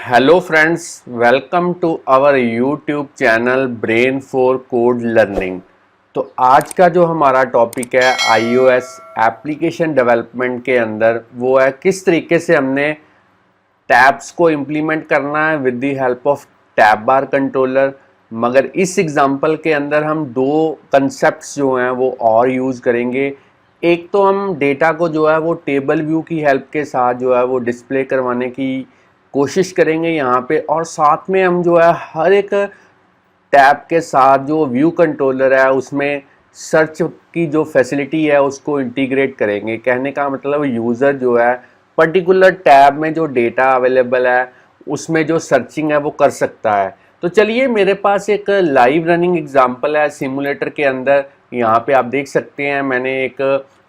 Hello friends, welcome to our YouTube channel brain for code learning. तो आज का जो हमारा टॉपिक है आईओएस एप्लीकेशन डेवलपमेंट के अंदर वो है किस तरीके से हमने टैब्स को इम्प्लीमेंट करना है with the help of tab bar controller. मगर इस एग्जांपल के अंदर हम दो कंसेप्ट्स जो हैं वो और यूज़ करेंगे। एक तो हम डेटा को जो है वो टेबल व्यू की हेल्प के साथ जो है वो डिस्प्ले करवाने की कोशिश करेंगे यहाँ पे, और साथ में हम जो है हर एक टैब के साथ जो व्यू कंट्रोलर है उसमें सर्च की जो फैसिलिटी है उसको इंटीग्रेट करेंगे। कहने का मतलब यूज़र जो है पर्टिकुलर टैब में जो डेटा अवेलेबल है उसमें जो सर्चिंग है वो कर सकता है। तो चलिए, मेरे पास एक लाइव रनिंग एग्जांपल है सिमुलेटर के अंदर। यहाँ पे आप देख सकते हैं मैंने एक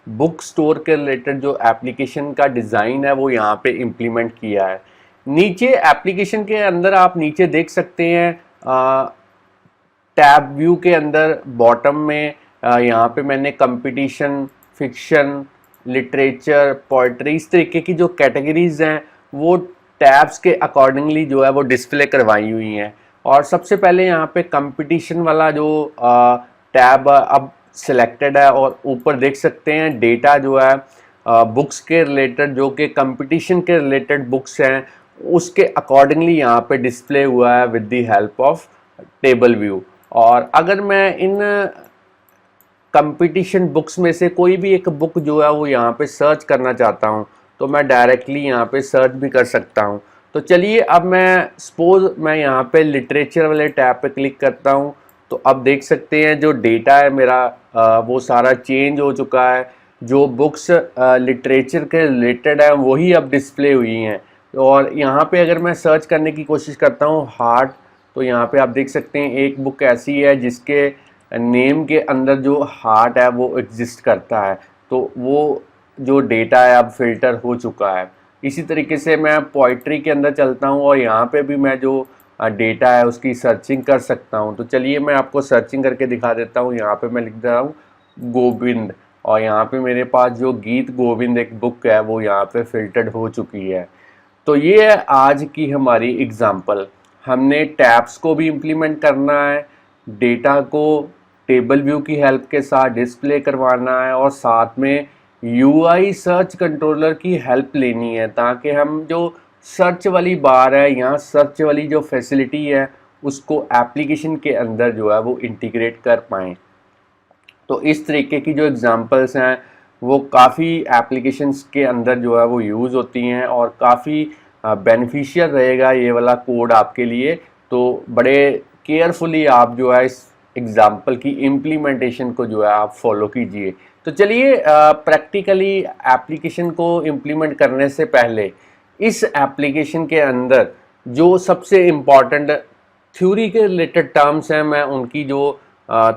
बुक स्टोर के रिलेटेड जो एप्लीकेशन का डिज़ाइन है वो यहाँ पे इम्प्लीमेंट किया है। नीचे एप्लीकेशन के अंदर आप नीचे देख सकते हैं टैब व्यू के अंदर बॉटम में यहाँ पे मैंने कंपटीशन, फिक्शन, लिटरेचर, पोइट्री, इस तरीके की जो कैटेगरीज हैं वो टैब्स के अकॉर्डिंगली जो है वो डिस्प्ले करवाई हुई हैं। और सबसे पहले यहाँ पे कंपटीशन वाला जो टैब अब सिलेक्टेड है, और ऊपर देख सकते हैं डेटा जो है बुक्स के रिलेटेड, जो कि कंपटीशन के रिलेटेड बुक्स हैं, उसके अकॉर्डिंगली यहाँ पे डिस्प्ले हुआ है with the help of table view. और अगर मैं इन कंपटीशन बुक्स में से कोई भी एक बुक जो है वो यहाँ पे सर्च करना चाहता हूँ तो मैं डायरेक्टली यहाँ पे सर्च भी कर सकता हूँ। तो चलिए, अब मैं सपोज मैं यहाँ पे लिटरेचर वाले टैब पे क्लिक करता हूँ तो अब देख सकते हैं जो डेटा है मेरा वो सारा चेंज हो चुका है। जो बुक्स लिटरेचर के रिलेटेड है वही अब डिस्प्ले हुई हैं। और यहाँ पे अगर मैं सर्च करने की कोशिश करता हूँ हार्ट, तो यहाँ पे आप देख सकते हैं एक बुक ऐसी है जिसके नेम के अंदर जो हार्ट है वो एग्जिस्ट करता है। तो वो जो डेटा है अब फिल्टर हो चुका है। इसी तरीके से मैं पोइट्री के अंदर चलता हूँ और यहाँ पे भी मैं जो डेटा है उसकी सर्चिंग कर सकता हूँ। तो चलिए, मैं आपको सर्चिंग करके दिखा देता हूँ। यहाँ पे मैं लिख दे रहा हूँ गोविंद, और यहाँ पे मेरे पास जो गीत गोविंद एक बुक है वो यहाँ पे फिल्टर्ड हो चुकी है। तो ये है आज की हमारी एग्जाम्पल। हमने टैब्स को भी इम्प्लीमेंट करना है, डेटा को टेबल व्यू की हेल्प के साथ डिस्प्ले करवाना है, और साथ में यूआई सर्च कंट्रोलर की हेल्प लेनी है ताकि हम जो सर्च वाली बार है, यहाँ सर्च वाली जो फैसिलिटी है उसको एप्लीकेशन के अंदर जो है वो इंटीग्रेट कर पाएँ। तो इस तरीके की जो एग्जांपल्स हैं वो काफ़ी एप्लीकेशंस के अंदर जो है वो यूज़ होती हैं, और काफ़ी बेनिफिशियल रहेगा ये वाला कोड आपके लिए। तो बड़े केयरफुली आप जो है इस एग्जांपल की इम्प्लीमेंटेशन को जो है आप फॉलो कीजिए। तो चलिए, प्रैक्टिकली एप्लीकेशन को इम्प्लीमेंट करने से पहले इस एप्लीकेशन के अंदर जो सबसे इम्पॉर्टेंट थ्योरी के रिलेटेड टर्म्स हैं मैं उनकी जो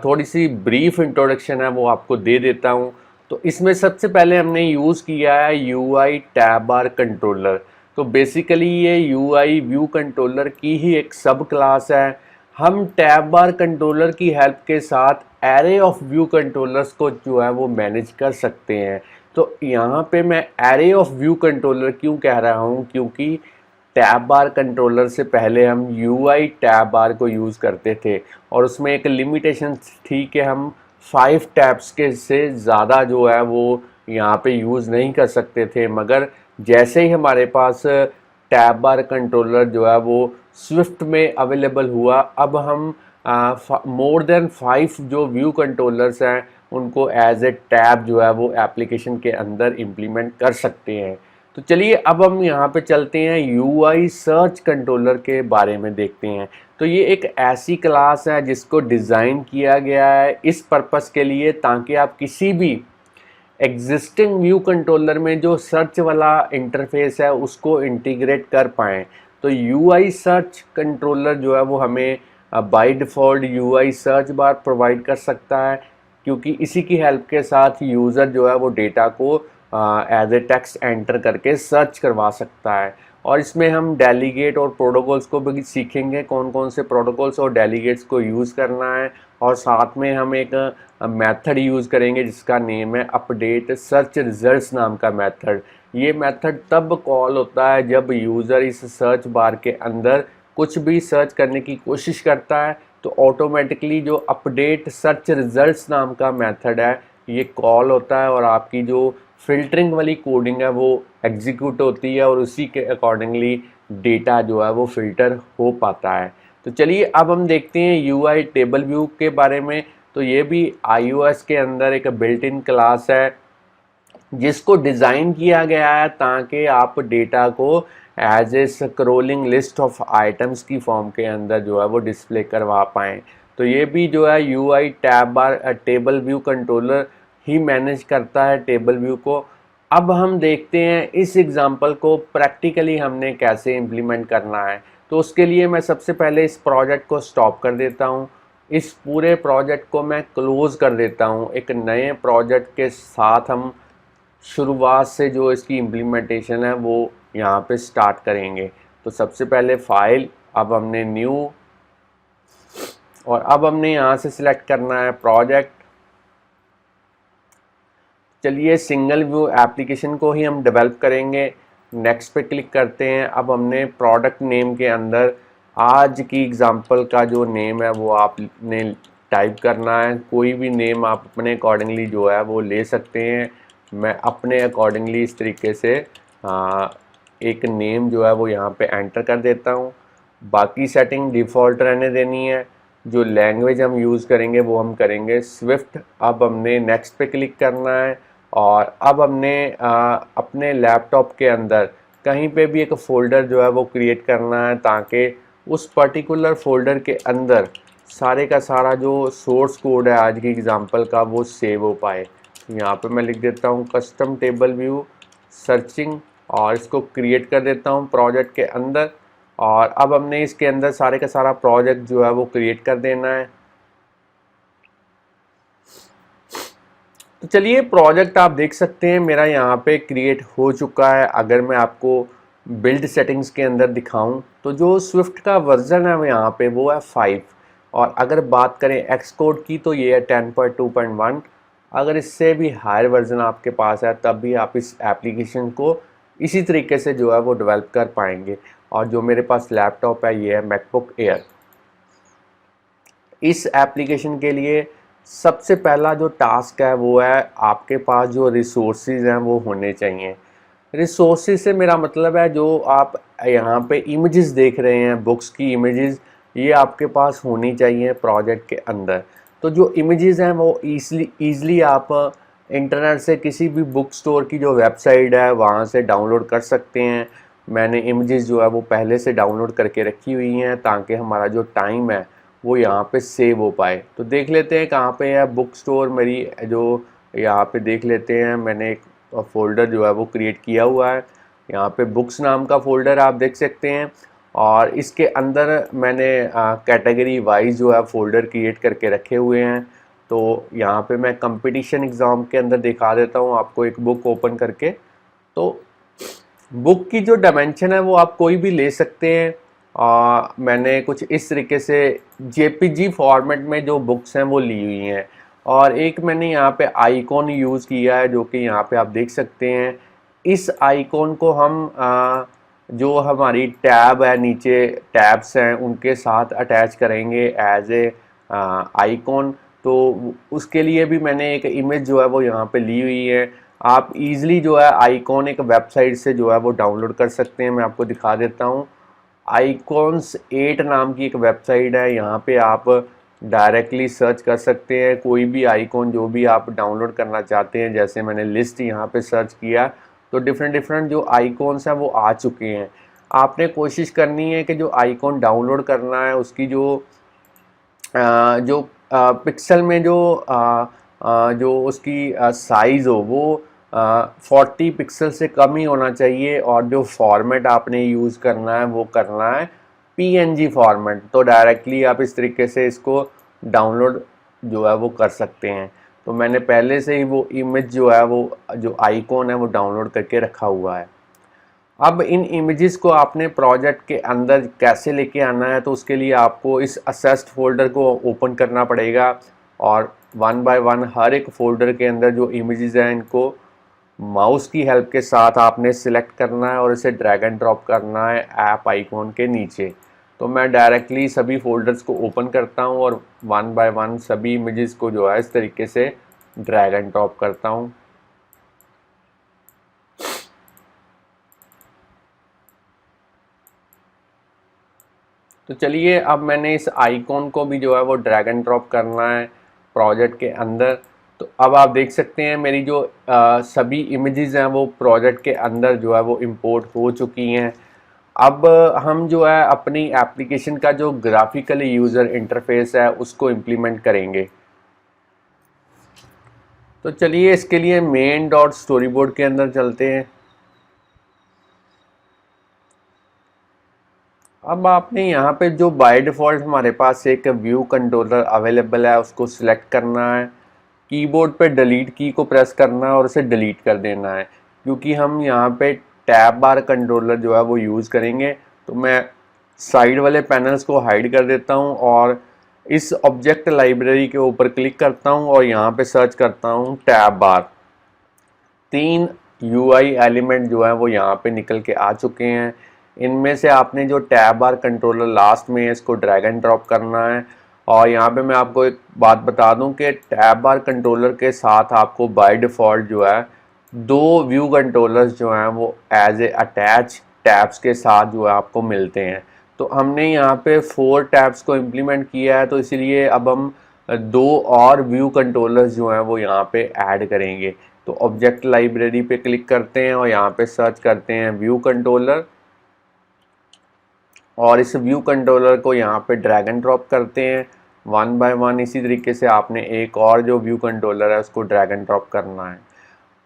थोड़ी सी ब्रीफ इंट्रोडक्शन है वो आपको दे देता हूँ। तो इसमें सबसे पहले हमने यूज़ किया है यूआई टैब बार कंट्रोलर। तो बेसिकली ये यूआई व्यू कंट्रोलर की ही एक सब क्लास है। हम टैब बार कंट्रोलर की हेल्प के साथ एरे ऑफ व्यू कंट्रोलर्स को जो है वो मैनेज कर सकते हैं। तो यहाँ पे मैं एरे ऑफ व्यू कंट्रोलर क्यों कह रहा हूँ, क्योंकि टैब बार कंट्रोलर से पहले हम यूआई टैब बार को यूज़ करते थे, और उसमें एक लिमिटेशन थी कि हम 5 टैब्स के से ज़्यादा जो है वो यहाँ पे यूज़ नहीं कर सकते थे। मगर जैसे ही हमारे पास टैब बार कंट्रोलर जो है वो स्विफ्ट में अवेलेबल हुआ, अब हम मोर देन 5 जो व्यू कंट्रोलर्स हैं उनको एज ए टैब जो है वो एप्लीकेशन के अंदर इम्प्लीमेंट कर सकते हैं। तो चलिए, अब हम यहाँ पे चलते हैं यूआई सर्च कंट्रोलर के बारे में देखते हैं। तो ये एक ऐसी क्लास है जिसको डिज़ाइन किया गया है इस पर्पस के लिए ताकि आप किसी भी एग्जिस्टिंग व्यू कंट्रोलर में जो सर्च वाला इंटरफेस है उसको इंटीग्रेट कर पाएँ। तो यूआई सर्च कंट्रोलर जो है वो हमें by default UI search bar provide कर सकता है, क्योंकि इसी की हेल्प के साथ यूज़र जो है वो डेटा को एज ए टेक्स्ट एंटर करके सर्च करवा सकता है। और इसमें हम डेलीगेट और प्रोटोकॉल्स को भी सीखेंगे, कौन कौन से प्रोटोकॉल्स और डेलीगेट्स को यूज़ करना है, और साथ में हम एक मेथड यूज़ करेंगे जिसका नेम है अपडेट सर्च रिजल्ट्स नाम का मेथड। ये मेथड तब कॉल होता है जब यूज़र इस सर्च बार के अंदर कुछ भी सर्च करने की कोशिश करता है तो ऑटोमेटिकली जो अपडेट सर्च रिजल्ट्स नाम का मेथड है ये कॉल होता है और आपकी जो फ़िल्टरिंग वाली कोडिंग है वो एग्जीक्यूट होती है और उसी के अकॉर्डिंगली डेटा जो है वो फ़िल्टर हो पाता है। तो चलिए अब हम देखते हैं यूआई टेबल व्यू के बारे में। तो ये भी iOS के अंदर एक बिल्ट इन क्लास है जिसको डिज़ाइन किया गया है ताकि आप डेटा को as a scrolling list of items की फॉर्म के अंदर जो है वो डिस्प्ले करवा पाएँ। तो ये भी जो है यूआई टैब बार टेबल व्यू कंट्रोलर ही मैनेज करता है टेबल व्यू को। अब हम देखते हैं इस एग्ज़ाम्पल को प्रैक्टिकली हमने कैसे इम्प्लीमेंट करना है। तो उसके लिए मैं सबसे पहले इस प्रोजेक्ट को स्टॉप कर देता हूँ, इस पूरे प्रोजेक्ट को मैं क्लोज़ कर देता हूँ। एक नए प्रोजेक्ट के साथ हम शुरुआत से जो इसकी इम्प्लीमेंटेशन है वो यहाँ पे स्टार्ट करेंगे। तो सबसे पहले फाइल, अब हमने न्यू और अब हमने यहाँ से सिलेक्ट करना है प्रोजेक्ट। चलिए सिंगल व्यू एप्लीकेशन को ही हम डेवलप करेंगे। नेक्स्ट पे क्लिक करते हैं। अब हमने प्रोडक्ट नेम के अंदर आज की एग्जांपल का जो नेम है वो आपने टाइप करना है। कोई भी नेम आप अपने अकॉर्डिंगली जो है वो ले सकते हैं। मैं अपने अकॉर्डिंगली इस तरीके से एक नेम जो है वो यहाँ पे एंटर कर देता हूँ। बाकी सेटिंग डिफ़ॉल्ट रहने देनी है। जो लैंग्वेज हम यूज़ करेंगे वो हम करेंगे स्विफ्ट। अब हमने नेक्स्ट पे क्लिक करना है और अब हमने अपने लैपटॉप के अंदर कहीं पे भी एक फ़ोल्डर जो है वो क्रिएट करना है ताकि उस पर्टिकुलर फ़ोल्डर के अंदर सारे का सारा जो सोर्स कोड है आज की एग्ज़ाम्पल का वो सेव हो पाए। यहाँ पे मैं लिख देता हूँ कस्टम टेबल व्यू सर्चिंग और इसको क्रिएट कर देता हूँ प्रोजेक्ट के अंदर। और अब हमने इसके अंदर सारे का सारा प्रोजेक्ट जो है वो क्रिएट कर देना है। तो चलिए प्रोजेक्ट आप देख सकते हैं मेरा यहाँ पे क्रिएट हो चुका है। अगर मैं आपको बिल्ड सेटिंग्स के अंदर दिखाऊं तो जो स्विफ्ट का वर्जन है वो यहाँ पे वो है 5 और अगर बात करें एक्स कोड की तो ये है 10.2.1। अगर इससे भी हायर वर्जन आपके पास है तब भी आप इस एप्लीकेशन को इसी तरीके से जो है वो डेवलप कर पाएंगे। और जो मेरे पास लैपटॉप है ये है मैकबुक एयर। इस एप्लीकेशन के लिए सबसे पहला जो टास्क है वो है आपके पास जो रिसोर्सेज हैं वो होने चाहिए। रिसोर्सेज से मेरा मतलब है जो आप यहाँ पे इमेजेस देख रहे हैं, बुक्स की इमेजेस, ये आपके पास होनी चाहिए प्रोजेक्ट के अंदर। तो जो इमेजेस हैं वो ईज़िली आप इंटरनेट से किसी भी बुक स्टोर की जो वेबसाइट है वहाँ से डाउनलोड कर सकते हैं। मैंने इमेजेस जो है वो पहले से डाउनलोड करके रखी हुई हैं ताकि हमारा जो टाइम है वो यहाँ पे सेव हो पाए। तो देख लेते हैं कहाँ पे है बुक स्टोर मेरी, जो यहाँ पे देख लेते हैं। मैंने एक फ़ोल्डर जो है वो क्रिएट किया हुआ है, यहाँ पे बुक्स नाम का फ़ोल्डर आप देख सकते हैं। और इसके अंदर मैंने कैटेगरी वाइज जो है फ़ोल्डर क्रिएट करके रखे हुए हैं। तो यहाँ पे मैं कंपटीशन एग्ज़ाम के अंदर दिखा देता हूँ आपको एक बुक ओपन करके। तो बुक की जो डायमेंशन है वो आप कोई भी ले सकते हैं। मैंने कुछ इस तरीके से जेपीजी फॉर्मेट में जो बुक्स हैं वो ली हुई हैं। और एक मैंने यहाँ पे आइकॉन यूज़ किया है जो कि यहाँ पे आप देख सकते हैं। इस आइकॉन को हम जो हमारी टैब है, नीचे टैब्स हैं उनके साथ अटैच करेंगे एज ए आइकॉन। तो उसके लिए भी मैंने एक इमेज जो है वो यहाँ पे ली हुई है। आप इजीली जो है आइकॉन एक वेबसाइट से जो है वो डाउनलोड कर सकते हैं। मैं आपको दिखा देता हूँ। आइकॉन्स 8 नाम की एक वेबसाइट है, यहाँ पे आप डायरेक्टली सर्च कर सकते हैं कोई भी आइकॉन जो भी आप डाउनलोड करना चाहते हैं। जैसे मैंने लिस्ट यहाँ पे सर्च किया तो डिफरेंट जो आइकॉन्स हैं वो आ चुके हैं। आपने कोशिश करनी है कि जो आइकॉन डाउनलोड करना है उसकी जो पिक्सल में जो उसकी साइज़ हो वो 40 पिक्सल से कम ही होना चाहिए। और जो फॉर्मेट आपने यूज़ करना है वो करना है PNG फॉर्मेट। तो डायरेक्टली आप इस तरीके से इसको डाउनलोड जो है वो कर सकते हैं। तो मैंने पहले से ही वो इमेज जो है वो जो आइकॉन है वो डाउनलोड करके रखा हुआ है। अब इन इमेजेस को आपने प्रोजेक्ट के अंदर कैसे लेके आना है तो उसके लिए आपको इस असेस्ड फोल्डर को ओपन करना पड़ेगा। और वन बाय वन हर एक फोल्डर के अंदर जो इमेजेस हैं इनको माउस की हेल्प के साथ आपने सिलेक्ट करना है और इसे ड्रैग एंड ड्रॉप करना है ऐप आइकॉन के नीचे। तो मैं डायरेक्टली सभी फोल्डर्स को ओपन करता हूं और वन बाय वन सभी इमेजेस को जो है इस तरीके से ड्रैग एंड ड्रॉप करता हूं। तो चलिए अब मैंने इस आइकॉन को भी जो है वो ड्रैग एंड ड्रॉप करना है प्रोजेक्ट के अंदर। तो अब आप देख सकते हैं मेरी जो सभी इमेजेस हैं वो प्रोजेक्ट के अंदर जो है वो इंपोर्ट हो चुकी हैं। अब हम जो है अपनी एप्लीकेशन का जो ग्राफिकल यूज़र इंटरफेस है उसको इम्प्लीमेंट करेंगे। तो चलिए इसके लिए मेन डॉट स्टोरी बोर्ड के अंदर चलते हैं। अब आपने यहाँ पे जो बाय डिफ़ॉल्ट हमारे पास एक व्यू कंट्रोलर अवेलेबल है उसको सिलेक्ट करना है, कीबोर्ड पे डिलीट की को प्रेस करना है और उसे डिलीट कर देना है, क्योंकि हम यहाँ पे टैब बार कंट्रोलर जो है वो यूज़ करेंगे। तो मैं साइड वाले पैनल्स को हाइड कर देता हूँ और इस ऑब्जेक्ट लाइब्रेरी के ऊपर क्लिक करता हूँ और यहाँ पे सर्च करता हूँ टैब बार। 3 यूआई एलिमेंट जो है वो यहाँ पे निकल के आ चुके हैं। इनमें से आपने जो टैब बार कंट्रोलर लास्ट में है इसको ड्रैग एंड ड्रॉप करना है। और यहाँ पे मैं आपको एक बात बता दूं कि टैब बार कंट्रोलर के साथ आपको बाय डिफ़ॉल्ट जो है 2 व्यू कंट्रोलर्स जो हैं वो एज ए अटैच टैब्स के साथ जो है आपको मिलते हैं। तो हमने यहाँ पे 4 टैब्स को इम्प्लीमेंट किया है, तो इसीलिए अब हम 2 और व्यू कंट्रोलर्स जो हैं वो यहाँ पे ऐड करेंगे। तो ऑब्जेक्ट लाइब्रेरी पे क्लिक करते हैं और यहाँ पे सर्च करते हैं व्यू कंट्रोलर और इस व्यू कंट्रोलर को यहाँ पे ड्रैग एंड ड्रॉप करते हैं वन बाय वन। इसी तरीके से आपने एक और जो व्यू कंट्रोलर है उसको ड्रैग एंड ड्रॉप करना है।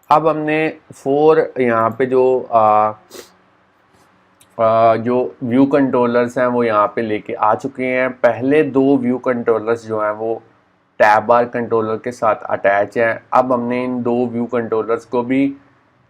अब हमने 4 यहाँ पे जो व्यू कंट्रोलर्स हैं वो यहाँ पे लेके आ चुके हैं। पहले 2 व्यू कंट्रोलर्स जो हैं वो टैब बार कंट्रोलर के साथ अटैच हैं। अब हमने इन 2 व्यू कंट्रोलर्स को भी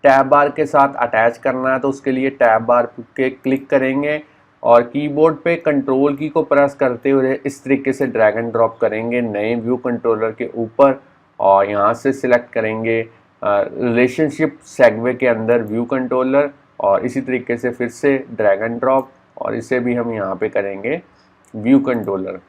टैब बार के साथ अटैच करना है। तो उसके लिए टैब बार के क्लिक करेंगे और कीबोर्ड पे कंट्रोल की को प्रेस करते हुए इस तरीके से ड्रैग एंड ड्रॉप करेंगे नए व्यू कंट्रोलर के ऊपर और यहाँ से सिलेक्ट करेंगे रिलेशनशिप सेगवे के अंदर व्यू कंट्रोलर और इसी तरीके से फिर से ड्रैग एंड ड्रॉप और इसे भी हम यहाँ पे करेंगे व्यू कंट्रोलर।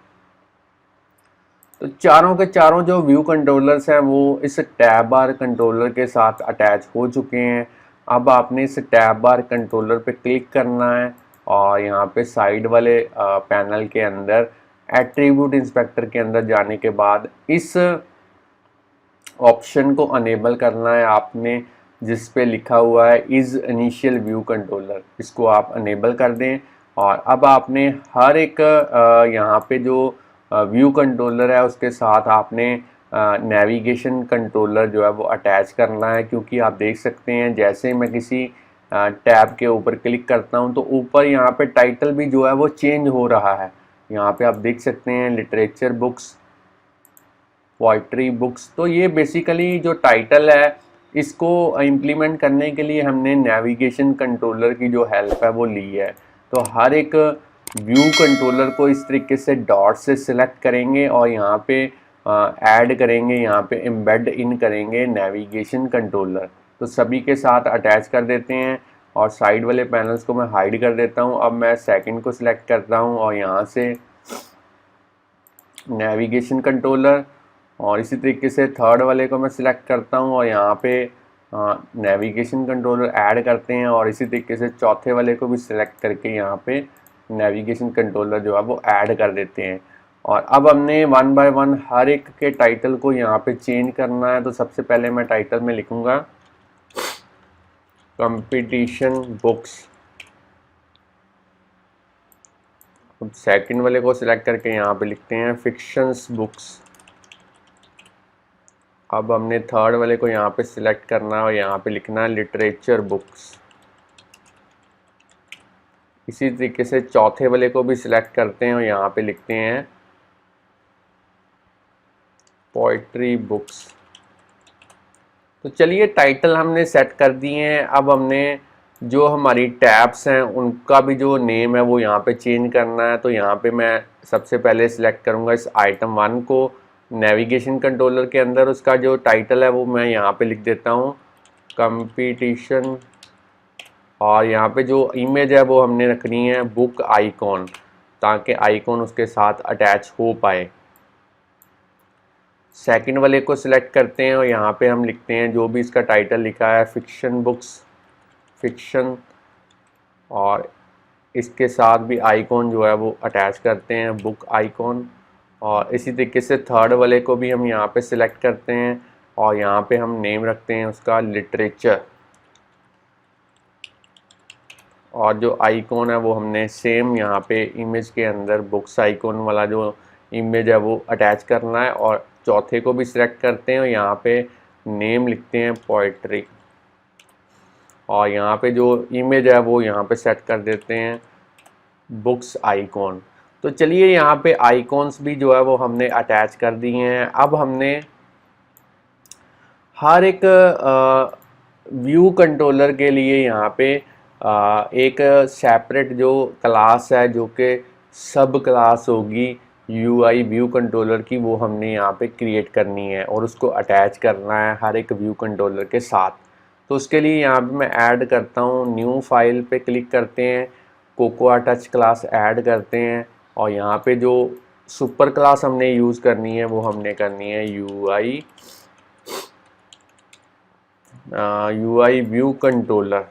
तो चारों के चारों जो व्यू कंट्रोलर्स हैं वो इस टैब बार कंट्रोलर के साथ अटैच हो चुके हैं। अब आपने इस टैब बार कंट्रोलर पे क्लिक करना है और यहाँ पे साइड वाले पैनल के अंदर एट्रीब्यूट इंस्पेक्टर के अंदर जाने के बाद इस ऑप्शन को अनेबल करना है आपने, जिस पे लिखा हुआ है इज़ इनिशियल व्यू कंट्रोलर, इसको आप अनेबल कर दें। और अब आपने हर एक यहाँ पे जो व्यू कंट्रोलर है उसके साथ आपने नेविगेशन कंट्रोलर जो है वो अटैच करना है, क्योंकि आप देख सकते हैं जैसे मैं किसी टैब के ऊपर क्लिक करता हूं तो ऊपर यहाँ पे टाइटल भी जो है वो चेंज हो रहा है। यहाँ पे आप देख सकते हैं लिटरेचर बुक्स, पोइट्री बुक्स। तो ये बेसिकली जो टाइटल है इसको इम्प्लीमेंट करने के लिए हमने नेविगेशन कंट्रोलर की जो हेल्प है वो ली है। तो हर एक व्यू कंट्रोलर को इस तरीके से डॉट से सिलेक्ट करेंगे और यहाँ पे ऐड करेंगे, यहाँ पे एम्बेड इन करेंगे नेविगेशन कंट्रोलर। तो सभी के साथ अटैच कर देते हैं और साइड वाले पैनल्स को मैं हाइड कर देता हूँ। अब मैं सेकंड को सिलेक्ट करता हूँ और यहाँ से नेविगेशन कंट्रोलर और इसी तरीके से थर्ड वाले को मैं सिलेक्ट करता हूँ और यहाँ पे नेविगेशन कंट्रोलर ऐड करते हैं और इसी तरीके से चौथे वाले को भी सिलेक्ट करके यहाँ पे नेविगेशन कंट्रोलर जो है वो ऐड कर देते हैं। और अब हमने वन बाय वन हर एक के टाइटल को यहाँ पे चेंज करना है। तो सबसे पहले मैं टाइटल में लिखूँगा कंपटीशन बुक्स। अब सेकंड वाले को सिलेक्ट करके यहाँ पे लिखते हैं फिक्शंस बुक्स। अब हमने थर्ड वाले को यहाँ पे सिलेक्ट करना है और यहाँ पे लिखना है लिटरेचर बुक्स। इसी तरीके से चौथे वाले को भी सिलेक्ट करते हैं और यहाँ पे लिखते हैं पोइट्री बुक्स। तो चलिए टाइटल हमने सेट कर दिए हैं। अब हमने जो हमारी टैब्स हैं उनका भी जो नेम है वो यहाँ पे चेंज करना है। तो यहाँ पे मैं सबसे पहले सिलेक्ट करूँगा इस आइटम 1 को, नेविगेशन कंट्रोलर के अंदर उसका जो टाइटल है वो मैं यहाँ पे लिख देता हूँ कंपटीशन, और यहाँ पे जो इमेज है वो हमने रखनी है बुक आइकॉन, ताकि आइकॉन उसके साथ अटैच हो पाए। सेकंड वाले को सिलेक्ट करते हैं और यहाँ पे हम लिखते हैं जो भी इसका टाइटल लिखा है फिक्शन बुक्स, फिक्शन, और इसके साथ भी आइकॉन जो है वो अटैच करते हैं बुक आइकॉन। और इसी तरीके से थर्ड वाले को भी हम यहाँ पे सिलेक्ट करते हैं और यहाँ पे हम नेम रखते हैं उसका लिटरेचर, और जो आइकॉन है वो हमने सेम यहाँ पे इमेज के अंदर बुक्स आइकॉन वाला जो इमेज है वो अटैच करना है। और चौथे को भी सिलेक्ट करते हैं और यहाँ पे नेम लिखते हैं पोइट्री, और यहाँ पे जो इमेज है वो यहाँ पे सेट कर देते हैं बुक्स आइकॉन। तो चलिए यहाँ पे आइकॉन्स भी जो है वो हमने अटैच कर दिए हैं। अब हमने हर एक व्यू कंट्रोलर के लिए यहाँ पे एक सेपरेट जो क्लास है जो कि सब क्लास होगी यूआई व्यू कंट्रोलर की, वो हमने यहाँ पे क्रिएट करनी है और उसको अटैच करना है हर एक व्यू कंट्रोलर के साथ। तो उसके लिए यहाँ पे मैं ऐड करता हूँ, न्यू फाइल पे क्लिक करते हैं, कोकोआ टच क्लास ऐड करते हैं, और यहाँ पे जो सुपर क्लास हमने यूज़ करनी है वो हमने करनी है यूआई व्यू कंट्रोलर।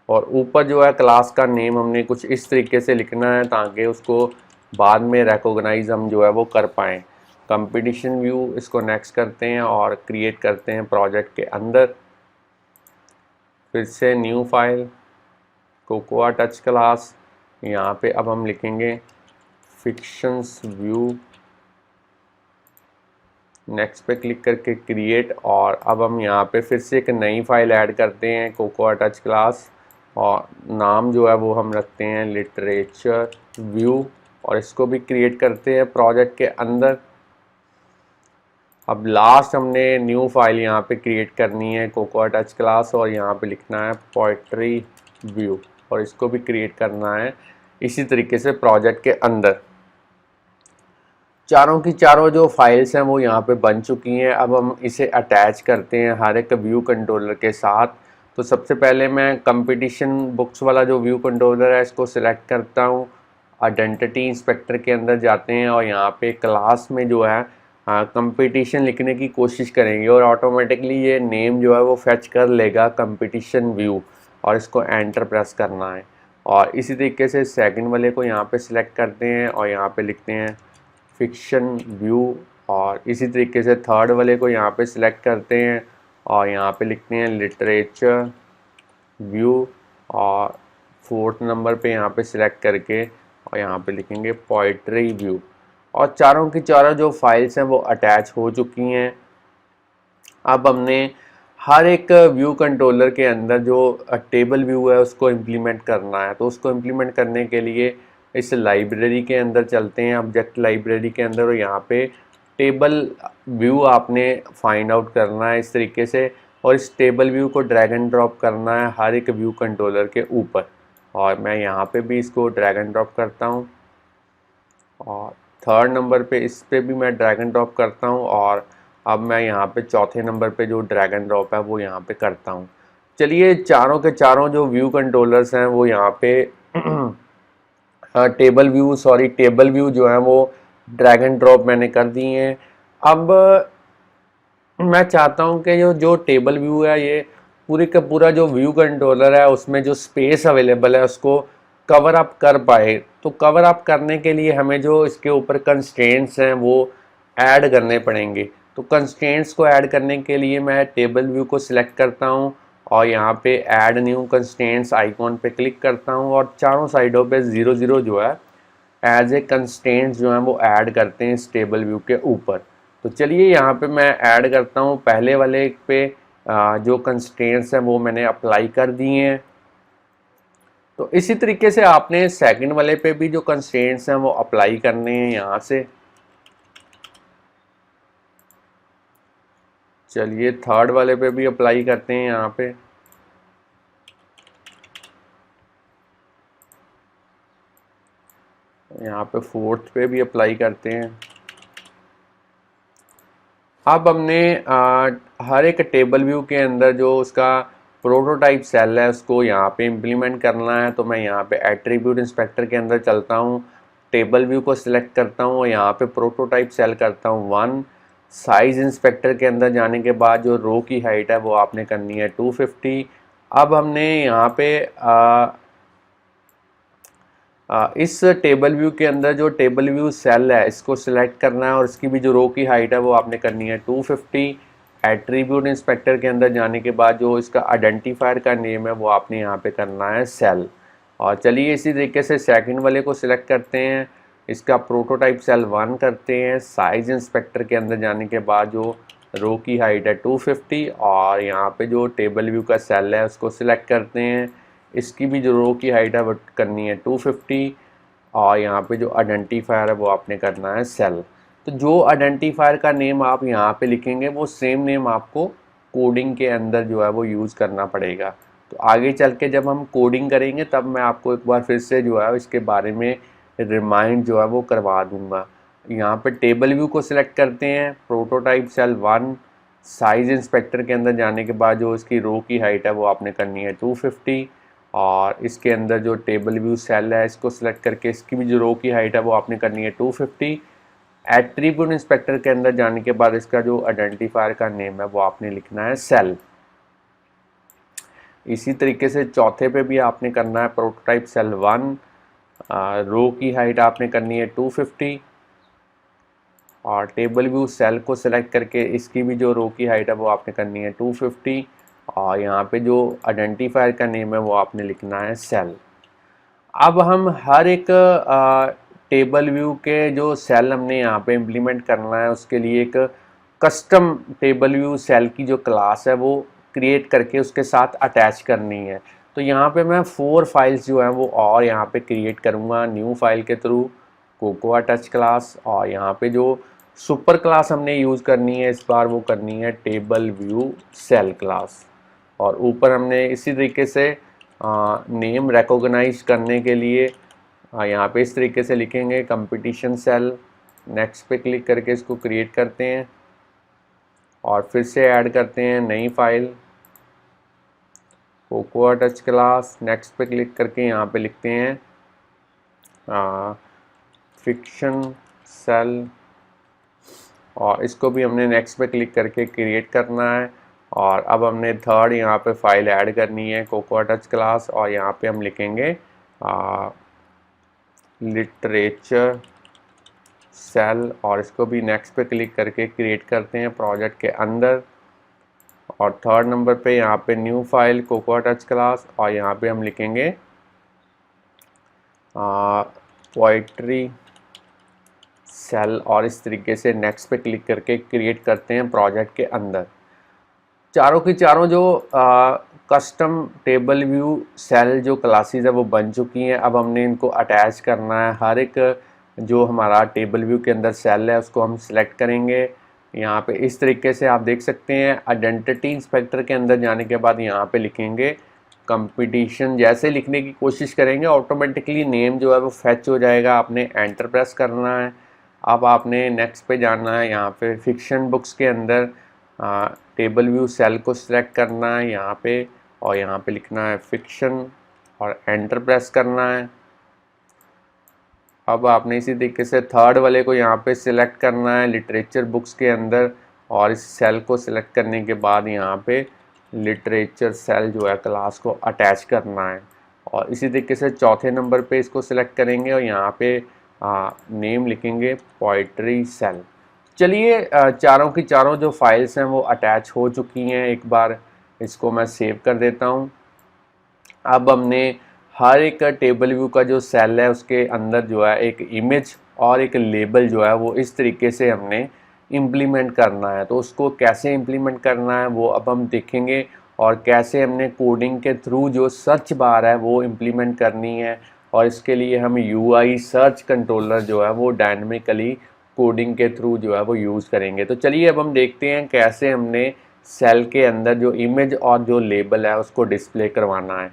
और ऊपर जो है क्लास का नेम हमने कुछ इस तरीके से लिखना है ताकि उसको बाद में रिकॉग्नाइज हम जो है वो कर पाएँ। कंपटीशन व्यू, इसको नेक्स्ट करते हैं और क्रिएट करते हैं प्रोजेक्ट के अंदर। फिर से new file, cocoa touch class, यहाँ पे अब हम लिखेंगे फिक्शंस व्यू, नेक्स्ट पे क्लिक करके क्रिएट, और अब हम यहाँ पे फिर से एक नई फाइल ऐड करते हैं कोकोआ टच क्लास, और नाम जो है वो हम रखते हैं लिटरेचर व्यू, और इसको भी क्रिएट करते हैं प्रोजेक्ट के अंदर। अब लास्ट हमने न्यू फाइल यहाँ पे क्रिएट करनी है कोकोआ टच क्लास, और यहाँ पे लिखना है पोइट्री व्यू, और इसको भी क्रिएट करना है इसी तरीके से प्रोजेक्ट के अंदर। चारों की चारों जो फाइल्स हैं वो यहाँ पे बन चुकी हैं। अब हम इसे अटैच करते हैं हर एक व्यू कंट्रोलर के साथ। तो सबसे पहले मैं कंपटीशन बुक्स वाला जो व्यू कंट्रोलर है इसको सिलेक्ट करता हूँ, आइडेंटिटी इंस्पेक्टर के अंदर जाते हैं और यहाँ पे क्लास में जो है कंपटीशन लिखने की कोशिश करेंगे और ऑटोमेटिकली ये नेम जो है वो फेच कर लेगा कंपटीशन व्यू, और इसको एंटर प्रेस करना है। और इसी तरीके से सेकंड वाले को यहाँ पे सिलेक्ट करते हैं और यहाँ पे लिखते हैं फिक्शन व्यू, और इसी तरीके से थर्ड वाले को यहाँ पे सिलेक्ट करते हैं और यहाँ पे लिखते हैं लिटरेचर व्यू, और फोर्थ नंबर पे यहाँ पे सिलेक्ट करके और यहाँ पे लिखेंगे पोइट्री व्यू। और चारों की चारों जो फाइल्स हैं वो अटैच हो चुकी हैं। अब हमने हर एक व्यू कंट्रोलर के अंदर जो टेबल व्यू है उसको इम्प्लीमेंट करना है। तो उसको इम्प्लीमेंट करने के लिए इस लाइब्रेरी के अंदर चलते हैं, ऑब्जेक्ट लाइब्रेरी के अंदर, और यहाँ पे टेबल व्यू आपने फाइंड आउट करना है इस तरीके से, और इस टेबल व्यू को ड्रैग एंड ड्रॉप करना है हर एक व्यू कंट्रोलर के ऊपर। और मैं यहाँ पे भी इसको ड्रैग एंड ड्रॉप करता हूँ, और थर्ड नंबर पे इस पे भी मैं ड्रैग एंड ड्रॉप करता हूँ, और अब मैं यहाँ पे चौथे नंबर पे जो ड्रैग एंड ड्रॉप है वो यहाँ पे करता हूँ। चलिए चारों के चारों जो व्यू कंट्रोलर्स हैं वो यहाँ पे टेबल व्यू जो है वो ड्रैग एंड ड्रॉप मैंने कर दिए हैं। अब मैं चाहता हूँ कि जो टेबल व्यू है ये पूरे का पूरा जो व्यू कंट्रोलर है उसमें जो स्पेस अवेलेबल है उसको कवर अप कर पाए। तो कवर अप करने के लिए हमें जो इसके ऊपर कंस्ट्रेंट्स हैं वो ऐड करने पड़ेंगे। तो कंस्ट्रेंट्स को ऐड करने के लिए मैं टेबल व्यू को सिलेक्ट करता हूँ और यहाँ पे ऐड न्यू कंस्ट्रेंट्स आइकॉन पे क्लिक करता हूँ, और चारों साइडों पे 0 0 जो है एज ए कंस्ट्रेंट्स जो है वो ऐड करते हैं इस टेबल व्यू के ऊपर। तो चलिए यहाँ पे मैं ऐड करता हूँ, पहले वाले पे जो कंस्ट्रेंट्स हैं वो मैंने अप्लाई कर दिए हैं। तो इसी तरीके से आपने सेकंड वाले पे भी जो कंस्ट्रेंट्स हैं वो अप्लाई करने हैं यहाँ से। चलिए थर्ड वाले पे भी अप्लाई करते हैं यहाँ पे। यहाँ पे फोर्थ पे भी अप्लाई करते हैं। अब हमने हर एक टेबल व्यू के अंदर जो उसका प्रोटोटाइप सेल है उसको यहाँ पे इम्प्लीमेंट करना है। तो मैं यहाँ पे एट्रीब्यूट इंस्पेक्टर के अंदर चलता हूँ, टेबल व्यू को सिलेक्ट करता हूँ और यहाँ पे प्रोटोटाइप सेल करता हूँ 1। साइज इंस्पेक्टर के अंदर जाने के बाद जो रो की हाइट है वो आपने करनी है 250। अब हमने यहाँ पे इस टेबल व्यू के अंदर जो टेबल व्यू सेल है इसको सिलेक्ट करना है और इसकी भी जो रो की हाइट है वो आपने करनी है 250। एट्रीब्यूट इंस्पेक्टर के अंदर जाने के बाद जो इसका आइडेंटिफायर का नेम है वो आपने यहाँ पे करना है सेल। और चलिए इसी तरीके से सेकंड वाले को सिलेक्ट करते हैं, इसका प्रोटोटाइप सेल 1 करते हैं। साइज इंस्पेक्टर के अंदर जाने के बाद जो रो की हाइट है 250 और यहाँ पे जो टेबल व्यू का सेल है उसको सिलेक्ट करते हैं, इसकी भी जो रो की हाइट है वो करनी है 250 और यहाँ पे जो आइडेंटिफायर है वो आपने करना है सेल। तो जो आइडेंटिफायर का नेम आप यहाँ पे लिखेंगे वो सेम नेम आपको कोडिंग के अंदर जो है वो यूज़ करना पड़ेगा। तो आगे चल के जब हम कोडिंग करेंगे तब मैं आपको एक बार फिर से जो है इसके बारे में रिमाइंड जो है वो करवा दूँगा। यहाँ पे टेबल व्यू को सिलेक्ट करते हैं, प्रोटोटाइप सेल 1। साइज इंस्पेक्टर के अंदर जाने के बाद जो इसकी रो की हाइट है वो आपने करनी है 250 और इसके अंदर जो टेबल व्यू सेल है इसको सिलेक्ट करके इसकी भी जो रो की हाइट है वो आपने करनी है 250। एट्रीब्यूट इंस्पेक्टर के अंदर जाने के बाद इसका जो आइडेंटिफायर का नेम है वो आपने लिखना है सेल। इसी तरीके से चौथे पे भी आपने करना है प्रोटोटाइप सेल 1, रो की हाइट आपने करनी है 250 और टेबल व्यू सेल को सिलेक्ट करके इसकी भी जो रो की हाइट है वो आपने करनी है 250 और यहाँ पे जो आइडेंटिफायर का नेम है वो आपने लिखना है सेल। अब हम हर एक टेबल व्यू के जो सेल हमने यहाँ पे इम्प्लीमेंट करना है उसके लिए एक कस्टम टेबल व्यू सेल की जो क्लास है वो क्रिएट करके उसके साथ अटैच करनी है। तो यहाँ पे मैं 4 फाइल्स जो हैं वो और यहाँ पे क्रिएट करूँगा न्यू फाइल के थ्रू, कोकोआ टच क्लास। और यहाँ पे जो सुपर क्लास हमने यूज़ करनी है इस बार वो करनी है टेबल व्यू सेल क्लास। और ऊपर हमने इसी तरीके से नेम रिकॉग्नाइज करने के लिए यहाँ पे इस तरीके से लिखेंगे कंपटीशन सेल। नेक्स्ट पे क्लिक करके इसको क्रिएट करते हैं और फिर से ऐड करते हैं नई file cocoa touch class. Next पे क्लिक करके यहाँ पे लिखते हैं फिक्शन सेल और इसको भी हमने नेक्स्ट पे क्लिक करके क्रिएट करना है। और अब हमने थर्ड यहाँ पे फाइल ऐड करनी है कोकोआ टच क्लास और यहाँ पे हम लिखेंगे लिटरेचर सेल और इसको भी नेक्स्ट पे क्लिक करके क्रिएट करते हैं प्रोजेक्ट के अंदर। और थर्ड नंबर पे यहाँ पे new file cocoa touch class और यहाँ पे हम लिखेंगे पोइट्री सेल और इस तरीके से नेक्स्ट पे क्लिक करके क्रिएट करते हैं प्रोजेक्ट के अंदर। चारों की चारों जो कस्टम टेबल व्यू सेल जो क्लासेस है वो बन चुकी हैं। अब हमने इनको अटैच करना है, हर एक जो हमारा टेबल व्यू के अंदर सेल है उसको हम सिलेक्ट करेंगे। यहाँ पे इस तरीके से आप देख सकते हैं आइडेंटिटी इंस्पेक्टर के अंदर जाने के बाद यहाँ पे लिखेंगे कंपटीशन। जैसे लिखने की कोशिश करेंगे ऑटोमेटिकली नेम जो है वो फेच हो जाएगा, आपने एंटर प्रेस करना है। अब आपने नेक्स्ट पे जाना है, यहाँ पे फिक्शन बुक्स के अंदर टेबल व्यू सेल को सिलेक्ट करना है यहाँ पे और यहाँ पे लिखना है फिक्शन और एंटर प्रेस करना है। अब आपने इसी तरीके से थर्ड वाले को यहाँ पे सिलेक्ट करना है लिटरेचर बुक्स के अंदर और इस सेल को सिलेक्ट करने के बाद यहाँ पे लिटरेचर सेल जो है क्लास को अटैच करना है। और इसी तरीके से चौथे नंबर पे इसको सिलेक्ट करेंगे और यहाँ पे नेम लिखेंगे पोइट्री सेल। चलिए चारों की चारों जो फाइल्स हैं वो अटैच हो चुकी हैं। एक बार इसको मैं सेव कर देता हूँ। अब हमने हर एक टेबल व्यू का जो सेल है उसके अंदर जो है एक इमेज और एक लेबल जो है वो इस तरीके से हमने इम्प्लीमेंट करना है। तो उसको कैसे इम्प्लीमेंट करना है वो अब हम देखेंगे और कैसे हमने कोडिंग के थ्रू जो सर्च बार है वो इम्प्लीमेंट करनी है। और इसके लिए हम UI सर्च कंट्रोलर जो है वो डायनेमिकली कोडिंग के थ्रू जो है वो यूज़ करेंगे। तो चलिए अब हम देखते हैं कैसे हमने सेल के अंदर जो इमेज और जो लेबल है उसको डिस्प्ले करवाना है।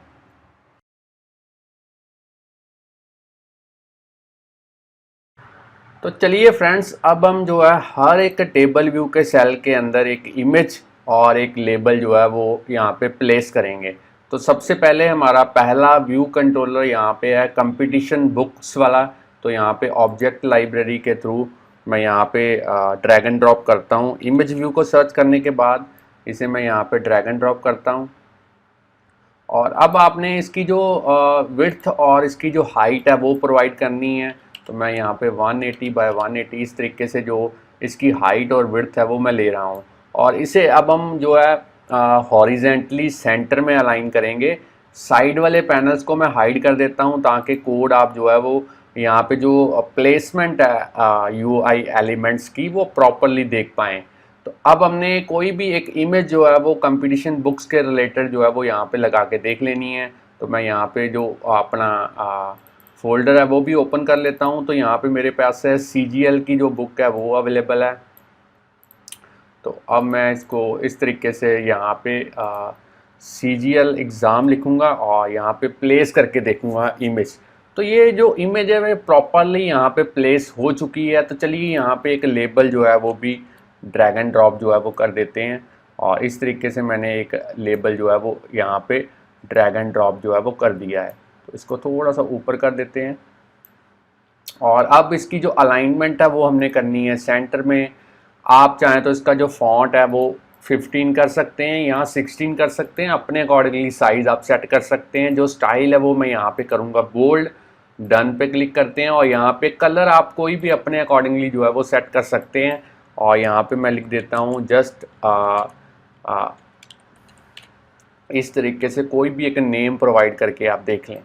तो चलिए फ्रेंड्स, अब हम जो है हर एक टेबल व्यू के सेल के अंदर एक इमेज और एक लेबल जो है वो यहाँ पे प्लेस करेंगे। तो सबसे पहले हमारा पहला व्यू कंट्रोलर यहाँ पे है कंपटीशन बुक्स वाला। तो यहाँ पे ऑब्जेक्ट लाइब्रेरी के थ्रू मैं यहाँ पे ड्रैग एंड ड्रॉप करता हूँ। इमेज व्यू को सर्च करने के बाद इसे मैं यहाँ पे ड्रैग एंड ड्रॉप करता हूँ। और अब आपने इसकी जो विड्थ और इसकी जो हाइट है वो प्रोवाइड करनी है। तो मैं यहाँ पे 180 बाय 180 इस तरीके से जो इसकी हाइट और विड्थ है वो मैं ले रहा हूँ। और इसे अब हम जो है हॉरिजेंटली सेंटर में अलाइन करेंगे। साइड वाले पैनल्स को मैं हाइड कर देता हूँ ताकि कोड आप जो है वो यहाँ पे जो प्लेसमेंट है यूआई एलिमेंट्स की वो प्रॉपरली देख पाएँ। तो अब हमने कोई भी एक इमेज जो है वो कंपटीशन बुक्स के रिलेटेड जो है वो यहाँ पे लगा के देख लेनी है। तो मैं यहाँ पे जो अपना फोल्डर है वो भी ओपन कर लेता हूँ। तो यहाँ पे मेरे पास है CGL की जो बुक है वो अवेलेबल है। तो अब मैं इसको इस तरीके से यहाँ पे CGL एग्ज़ाम लिखूँगा और यहाँ पे प्लेस करके देखूँगा इमेज। तो ये जो इमेज है वो प्रॉपरली यहाँ पे प्लेस हो चुकी है। तो चलिए यहाँ पे एक लेबल जो है वो भी ड्रैग एंड ड्रॉप जो है वो कर देते हैं। और इस तरीके से मैंने एक लेबल जो है वो यहाँ पे ड्रैग एंड ड्रॉप जो है वो कर दिया है। तो इसको थोड़ा सा ऊपर कर देते हैं। और अब इसकी जो अलाइनमेंट है वो हमने करनी है सेंटर में। आप चाहें तो इसका जो फॉन्ट है वो 15 कर सकते हैं, यहाँ 16 कर सकते हैं, अपने अकॉर्डिंगली साइज़ आप सेट कर सकते हैं। जो स्टाइल है वो मैं यहाँ पे करूँगा बोल्ड। डन पे क्लिक करते हैं और यहाँ पे कलर आप कोई भी अपने अकॉर्डिंगली जो है वो सेट कर सकते हैं। और यहाँ पे मैं लिख देता हूँ जस्ट इस तरीके से कोई भी एक नेम प्रोवाइड करके आप देख लें।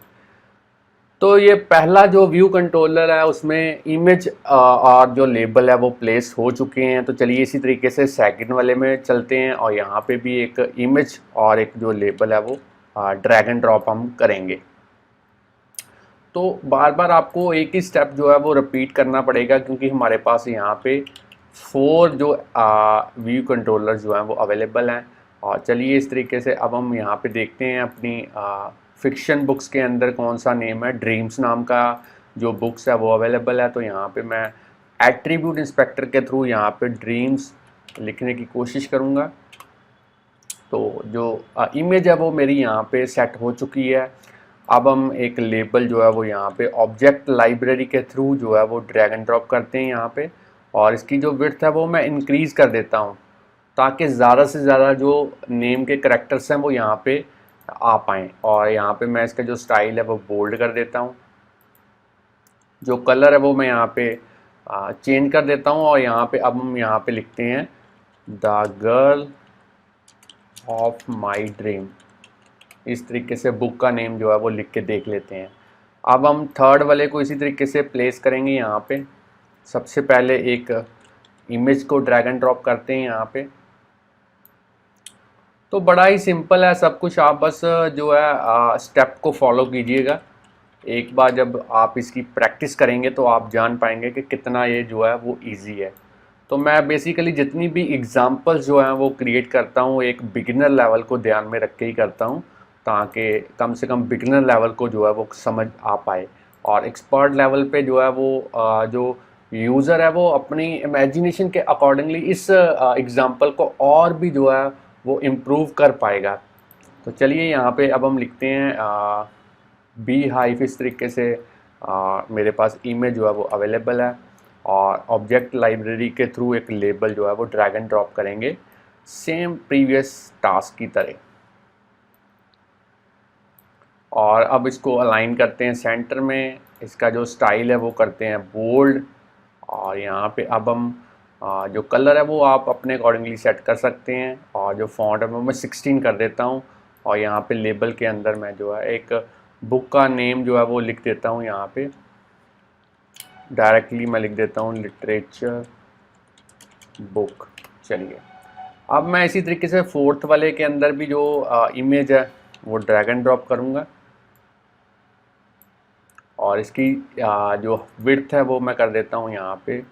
तो ये पहला जो व्यू कंट्रोलर है उसमें इमेज और जो लेबल है वो प्लेस हो चुके हैं। तो चलिए इसी तरीके से सेकंड वाले में चलते हैं और यहाँ पे भी एक इमेज और एक जो लेबल है वो ड्रैग एंड ड्रॉप हम करेंगे। तो बार बार आपको एक ही स्टेप जो है वो रिपीट करना पड़ेगा क्योंकि हमारे पास यहाँ पे 4 जो व्यू कंट्रोलर जो हैं वो अवेलेबल हैं। और चलिए इस तरीके से अब हम यहाँ पे देखते हैं अपनी फिक्शन बुक्स के अंदर कौन सा नेम है। ड्रीम्स नाम का जो बुक्स है वो अवेलेबल है। तो यहाँ पे मैं एट्रीब्यूट इंस्पेक्टर के थ्रू यहाँ पे ड्रीम्स लिखने की कोशिश करूँगा। तो जो इमेज है वो मेरी यहाँ पे सेट हो चुकी है। अब हम एक लेबल जो है वो यहाँ पे ऑब्जेक्ट लाइब्रेरी के थ्रू जो है वो ड्रैग एंड ड्रॉप करते हैं यहाँ पे। और इसकी जो विड्थ है वो मैं इंक्रीज़ कर देता हूँ ताकि ज़्यादा से ज़्यादा जो नेम के करैक्टर्स हैं वो यहाँ पे आ पाएँ। और यहाँ पे मैं इसका जो स्टाइल है वो बोल्ड कर देता हूँ। जो कलर है वो मैं यहाँ पे चेंज कर देता हूँ। और यहाँ पे अब हम यहाँ पे लिखते हैं the girl of my dream. इस तरीके से बुक का नेम जो है वो लिख के देख लेते हैं। अब हम थर्ड वाले को इसी तरीके से प्लेस करेंगे। यहाँ पे सबसे पहले एक इमेज को ड्रैग एंड ड्रॉप करते हैं यहाँ पे। तो बड़ा ही सिंपल है सब कुछ, आप बस जो है स्टेप को फॉलो कीजिएगा। एक बार जब आप इसकी प्रैक्टिस करेंगे तो आप जान पाएंगे कि कितना ये जो है वो इजी है। तो मैं बेसिकली जितनी भी एग्जांपल्स जो हैं वो क्रिएट करता हूँ एक बिगिनर लेवल को ध्यान में रख के ही करता हूँ ताकि कम से कम बिगिनर लेवल को जो है वो समझ आ पाए। और एक्सपर्ट लेवल पे जो है वो जो यूज़र है वो अपनी इमेजिनेशन के अकॉर्डिंगली इस एग्ज़ाम्पल को और भी जो है वो इम्प्रूव कर पाएगा। तो चलिए यहाँ पे अब हम लिखते हैं बी हाइफ। इस तरीके से मेरे पास इमेज जो है वो अवेलेबल है। और ऑब्जेक्ट लाइब्रेरी के थ्रू एक लेबल जो है वो ड्रैग एंड ड्रॉप करेंगे सेम प्रीवियस टास्क की तरह। और अब इसको अलाइन करते हैं सेंटर में। इसका जो स्टाइल है वो करते हैं बोल्ड। और यहाँ पे अब हम जो कलर है वो आप अपने अकॉर्डिंगली सेट कर सकते हैं। और जो फॉन्ट है वो मैं 16 कर देता हूँ। और यहाँ पे लेबल के अंदर मैं जो है एक बुक का नेम जो है वो लिख देता हूँ। यहाँ पे डायरेक्टली मैं लिख देता हूँ लिटरेचर बुक। चलिए अब मैं इसी तरीके से फोर्थ वाले के अंदर भी जो इमेज है वो ड्रैग एंड ड्रॉप करूँगा। और इसकी जो विड्थ है वो मैं कर देता हूँ यहाँ पे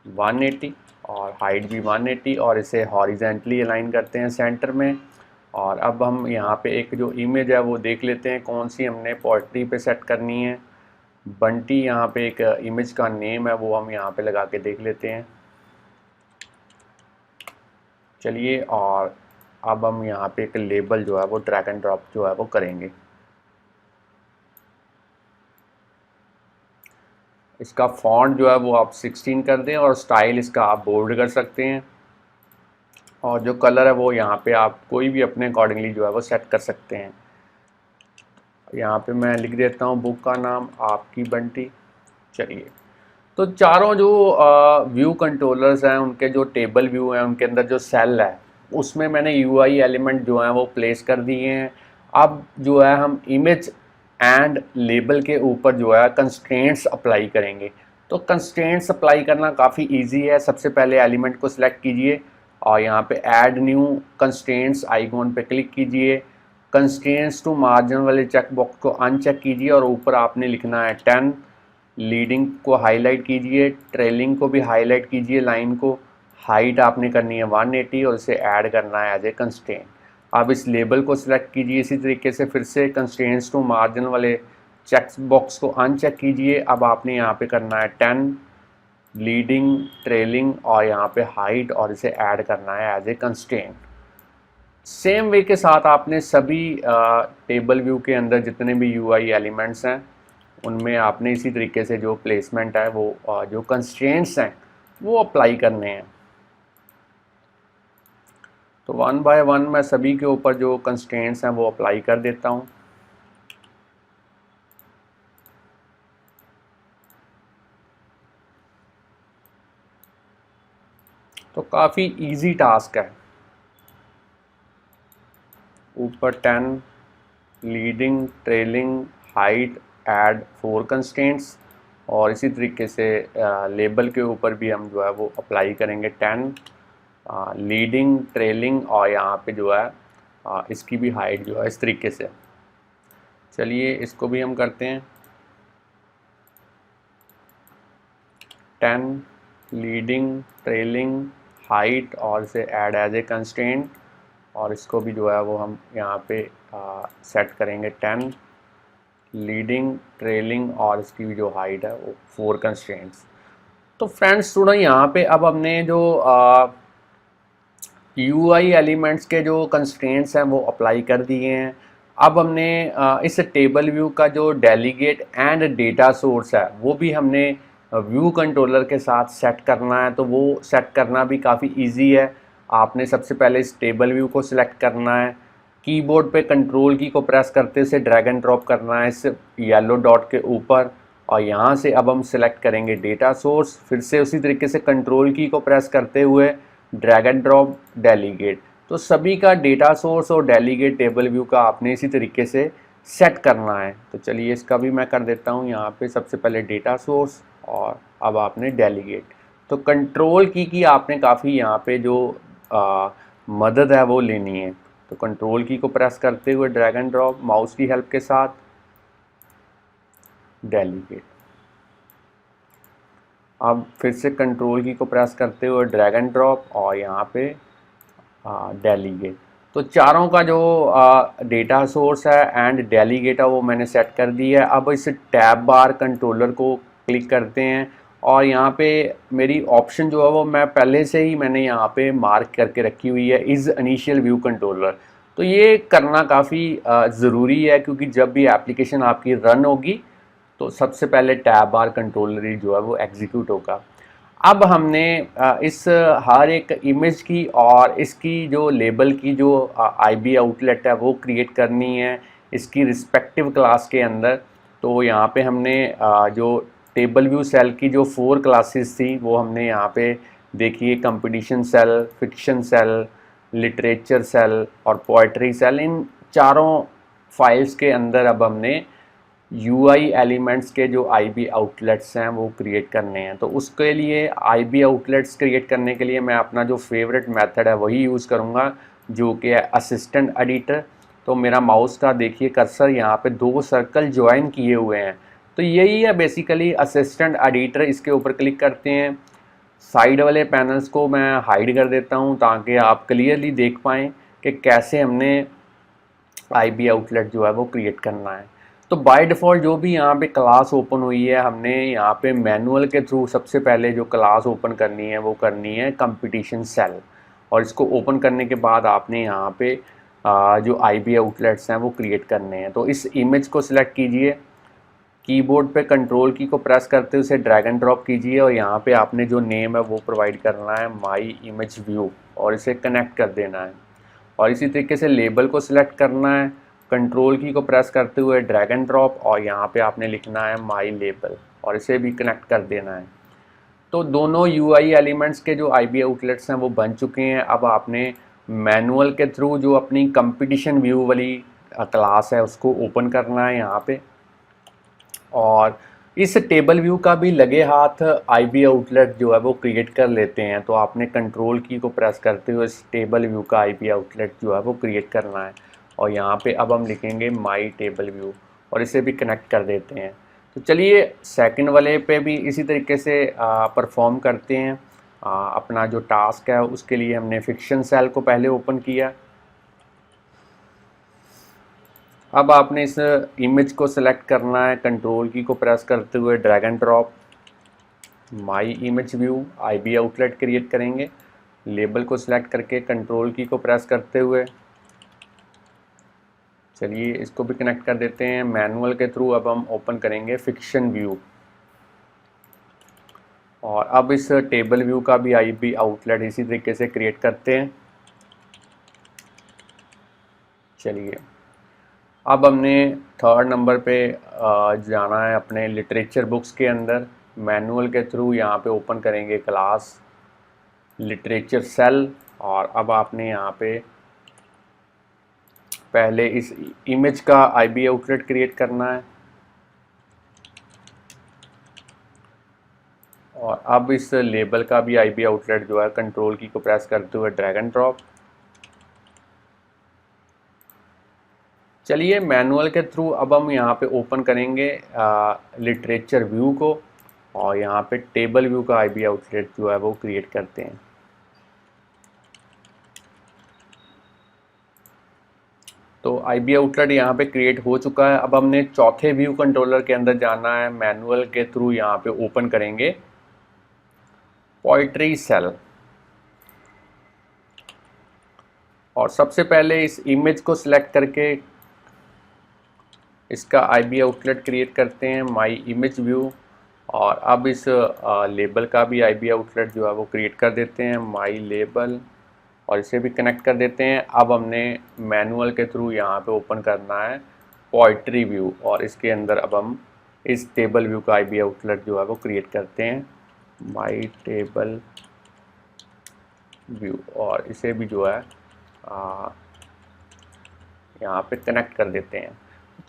180 और हाइट भी 180। और इसे हॉरिजेंटली अलाइन करते हैं सेंटर में। और अब हम यहाँ पे एक जो इमेज है वो देख लेते हैं कौन सी हमने पोएट्री पे सेट करनी है। बंटी यहाँ पे एक इमेज का नेम है, वो हम यहाँ पे लगा के देख लेते हैं। चलिए, और अब हम यहाँ पे एक लेबल जो है वो ड्रैग एंड ड्रॉप जो है वो करेंगे। इसका फॉन्ट जो है वो आप 16 कर दें और स्टाइल इसका आप बोल्ड कर सकते हैं, और जो कलर है वो यहाँ पे आप कोई भी अपने अकॉर्डिंगली जो है वो सेट कर सकते हैं। यहाँ पे मैं लिख देता हूँ बुक का नाम आपकी बंटी। चलिए, तो चारों जो व्यू कंट्रोलर्स हैं, उनके जो टेबल व्यू हैं, उनके अंदर जो सेल है उसमें मैंने यूआई एलिमेंट जो हैं वो प्लेस कर दिए हैं। अब जो है हम इमेज एंड लेबल के ऊपर जो है कंस्ट्रेंट्स अप्लाई करेंगे। तो कंस्ट्रेंट्स अप्लाई करना काफ़ी इजी है। सबसे पहले एलिमेंट को सिलेक्ट कीजिए और यहाँ पे ऐड न्यू कंस्ट्रेंट्स आइकॉन पे क्लिक कीजिए। कंस्ट्रेंट्स टू मार्जिन वाले चेक बॉक्स को अनचेक कीजिए और ऊपर आपने लिखना है 10। लीडिंग को हाईलाइट कीजिए, ट्रेलिंग को भी हाईलाइट कीजिए, लाइन को हाइट आपने करनी है 180 और इसे ऐड करना है एज ए कंस्ट्रेंट। अब इस लेबल को सिलेक्ट कीजिए, इसी तरीके से फिर से कंस्ट्रेंट्स टू मार्जिन वाले चेक बॉक्स को अनचेक कीजिए। अब आपने यहाँ पे करना है 10 लीडिंग, ट्रेलिंग और यहाँ पे हाइट और इसे ऐड करना है as a constraint. Same way के साथ आपने सभी टेबल व्यू के अंदर जितने भी यूआई एलिमेंट्स हैं उनमें आपने इसी तरीके से जो प्लेसमेंट है वो जो कंस्ट्रेंट्स हैं वो अप्लाई करने हैं। तो वन बाय वन मैं सभी के ऊपर जो कंस्ट्रेंट्स हैं वो अप्लाई कर देता हूँ। तो काफ़ी इजी टास्क है। ऊपर 10 leading, trailing, height, add 4 constraints और इसी तरीके से लेबल के ऊपर भी हम जो है वो अप्लाई करेंगे 10 लीडिंग, ट्रेलिंग और यहाँ पे जो है इसकी भी हाइट जो है इस तरीके से। चलिए, इसको भी हम करते हैं 10 लीडिंग, ट्रेलिंग, हाइट और इसे ऐड एज ए कंस्ट्रेंट और इसको भी जो है वो हम यहाँ पे सेट करेंगे 10 लीडिंग, ट्रेलिंग और इसकी भी जो हाइट है वो 4 कंस्ट्रेंट्स। तो फ्रेंड्स स्टूडेंट, यहाँ पे अब हमने जो यूआई एलिमेंट्स के जो कंस्ट्रेंट्स हैं वो अप्लाई कर दिए हैं। अब हमने इस टेबल व्यू का जो डेलीगेट एंड डेटा सोर्स है वो भी हमने व्यू कंट्रोलर के साथ सेट करना है। तो वो सेट करना भी काफ़ी इजी है। आपने सबसे पहले इस टेबल व्यू को सिलेक्ट करना है, कीबोर्ड पे कंट्रोल की को प्रेस करते हुए ड्रैग एंड ड्रॉप करना है इस येलो डॉट के ऊपर और यहाँ से अब हम सिलेक्ट करेंगे डेटा सोर्स। फिर से उसी तरीके से कंट्रोल की को प्रेस करते हुए ड्रैग एंड ड्रॉप डेलीगेट। तो सभी का डेटा सोर्स और डेलीगेट टेबल व्यू का आपने इसी तरीके से सेट करना है। तो चलिए, इसका भी मैं कर देता हूँ। यहाँ पे सबसे पहले डेटा सोर्स और अब आपने डेलीगेट। तो कंट्रोल की आपने काफ़ी यहाँ पे जो मदद है वो लेनी है। तो कंट्रोल की को प्रेस करते हुए ड्रैग एंड ड्रॉप माउस की हेल्प के साथ डेलीगेट। अब फिर से कंट्रोल की को प्रेस करते हुए ड्रैग एंड ड्रॉप और यहाँ पे डेलीगेट। तो चारों का जो डेटा सोर्स है एंड डेलीगेट है वो मैंने सेट कर दिया है। अब इस टैब बार कंट्रोलर को क्लिक करते हैं और यहाँ पे मेरी ऑप्शन जो है वो मैं पहले से ही मैंने यहाँ पे मार्क करके रखी हुई है, इज़ इनिशियल व्यू कंट्रोलर। तो ये करना काफ़ी ज़रूरी है क्योंकि जब भी एप्लीकेशन आपकी रन होगी तो सबसे पहले टैब बार कंट्रोलर ही जो है वो एग्जीक्यूट होगा। अब हमने इस हर एक इमेज की और इसकी जो लेबल की जो आईबी आउटलेट है वो क्रिएट करनी है इसकी रिस्पेक्टिव क्लास के अंदर। तो यहाँ पे हमने जो टेबल व्यू सेल की जो 4 क्लासेस थी वो हमने यहाँ पे देखिए, competition cell, fiction cell, literature cell और पोइट्री सेल, इन चारों फाइल्स के अंदर अब हमने यूआई एलिमेंट्स के जो आईबी आउटलेट्स हैं वो क्रिएट करने हैं। तो उसके लिए आईबी आउटलेट्स क्रिएट करने के लिए मैं अपना जो फेवरेट मेथड है वही यूज़ करूँगा, जो कि है असिस्टेंट एडिटर। तो मेरा माउस का देखिए कर्सर यहाँ पे 2 सर्कल ज्वाइन किए हुए हैं। तो यही है बेसिकली असिस्टेंट एडिटर। इसके ऊपर क्लिक करते हैं, साइड वाले पैनल्स को मैं हाइड कर देता हूँ ताकि आप क्लियरली देख पाएँ कि कैसे हमने आईबी आउटलेट जो है वो क्रिएट करना है। तो बाय डिफ़ॉल्ट जो भी यहाँ पे क्लास ओपन हुई है, हमने यहाँ पे मैनुअल के थ्रू सबसे पहले जो क्लास ओपन करनी है वो करनी है कंपटीशन सेल। और इसको ओपन करने के बाद आपने यहाँ पे जो आईबी आउटलेट्स हैं वो क्रिएट करने हैं। तो इस इमेज को सिलेक्ट कीजिए, कीबोर्ड पे कंट्रोल की को प्रेस करते हुए उसे ड्रैग एंड ड्रॉप कीजिए और यहाँ पे आपने जो नेम है वो प्रोवाइड करना है माई इमेज व्यू और इसे कनेक्ट कर देना है। और इसी तरीके से लेबल को सिलेक्ट करना है, कंट्रोल की को प्रेस करते हुए ड्रैग एंड ड्रॉप और यहाँ पे आपने लिखना है माई लेबल और इसे भी कनेक्ट कर देना है। तो दोनों यूआई एलिमेंट्स के जो आईबी आउटलेट्स हैं वो बन चुके हैं। अब आपने मैनुअल के थ्रू जो अपनी कंपटीशन व्यू वाली क्लास है उसको ओपन करना है यहाँ पे। और इस टेबल व्यू का भी लगे हाथ आईबी आउटलेट जो है वो क्रिएट कर लेते हैं। तो आपने कंट्रोल की को प्रेस करते हुए इस टेबल व्यू का आईबी आउटलेट जो है वो क्रिएट करना है। और यहाँ पे अब हम लिखेंगे माई टेबल व्यू और इसे भी कनेक्ट कर देते हैं। तो चलिए सेकंड वाले पे भी इसी तरीके से परफॉर्म करते हैं। अपना जो टास्क है उसके लिए हमने फिक्शन सेल को पहले ओपन किया। अब आपने इस इमेज को सेलेक्ट करना है, कंट्रोल की को प्रेस करते हुए drag and drop my image view IB outlet create करेंगे। लेबल को सिलेक्ट करके कंट्रोल की को प्रेस करते हुए चलिए इसको भी कनेक्ट कर देते हैं। मैनुअल के थ्रू अब हम ओपन करेंगे फिक्शन व्यू और अब इस टेबल व्यू का भी आईबी आउटलेट इसी तरीके से क्रिएट करते हैं। चलिए अब हमने थर्ड नंबर पे जाना है अपने लिटरेचर बुक्स के अंदर। मैनुअल के थ्रू यहाँ पे ओपन करेंगे क्लास लिटरेचर सेल और अब आपने यहाँ पे पहले इस इमेज का आईबी आउटलेट क्रिएट करना है और अब इस लेबल का भी आईबी आउटलेट जो है कंट्रोल की को प्रेस करते हुए ड्रैग एंड ड्रॉप। चलिए मैनुअल के थ्रू अब हम यहाँ पे ओपन करेंगे लिटरेचर व्यू को और यहाँ पे टेबल व्यू का आईबी आउटलेट जो है वो क्रिएट करते हैं। तो आईबी आउटलेट यहाँ पे क्रिएट हो चुका है। अब हमने चौथे व्यू कंट्रोलर के अंदर जाना है। मैनुअल के थ्रू यहाँ पे ओपन करेंगे पोइट्री सेल और सबसे पहले इस इमेज को सिलेक्ट करके इसका आईबी आउटलेट क्रिएट करते हैं माई इमेज व्यू और अब इस लेबल का भी आईबी आउटलेट जो है वो क्रिएट कर देते हैं माई लेबल और इसे भी कनेक्ट कर देते हैं। अब हमने मैनुअल के थ्रू यहाँ पे ओपन करना है पोइट्री व्यू और इसके अंदर अब हम इस टेबल व्यू का आईबी आउटलेट जो है वो क्रिएट करते हैं माई टेबल व्यू और इसे भी जो है यहाँ पे कनेक्ट कर देते हैं।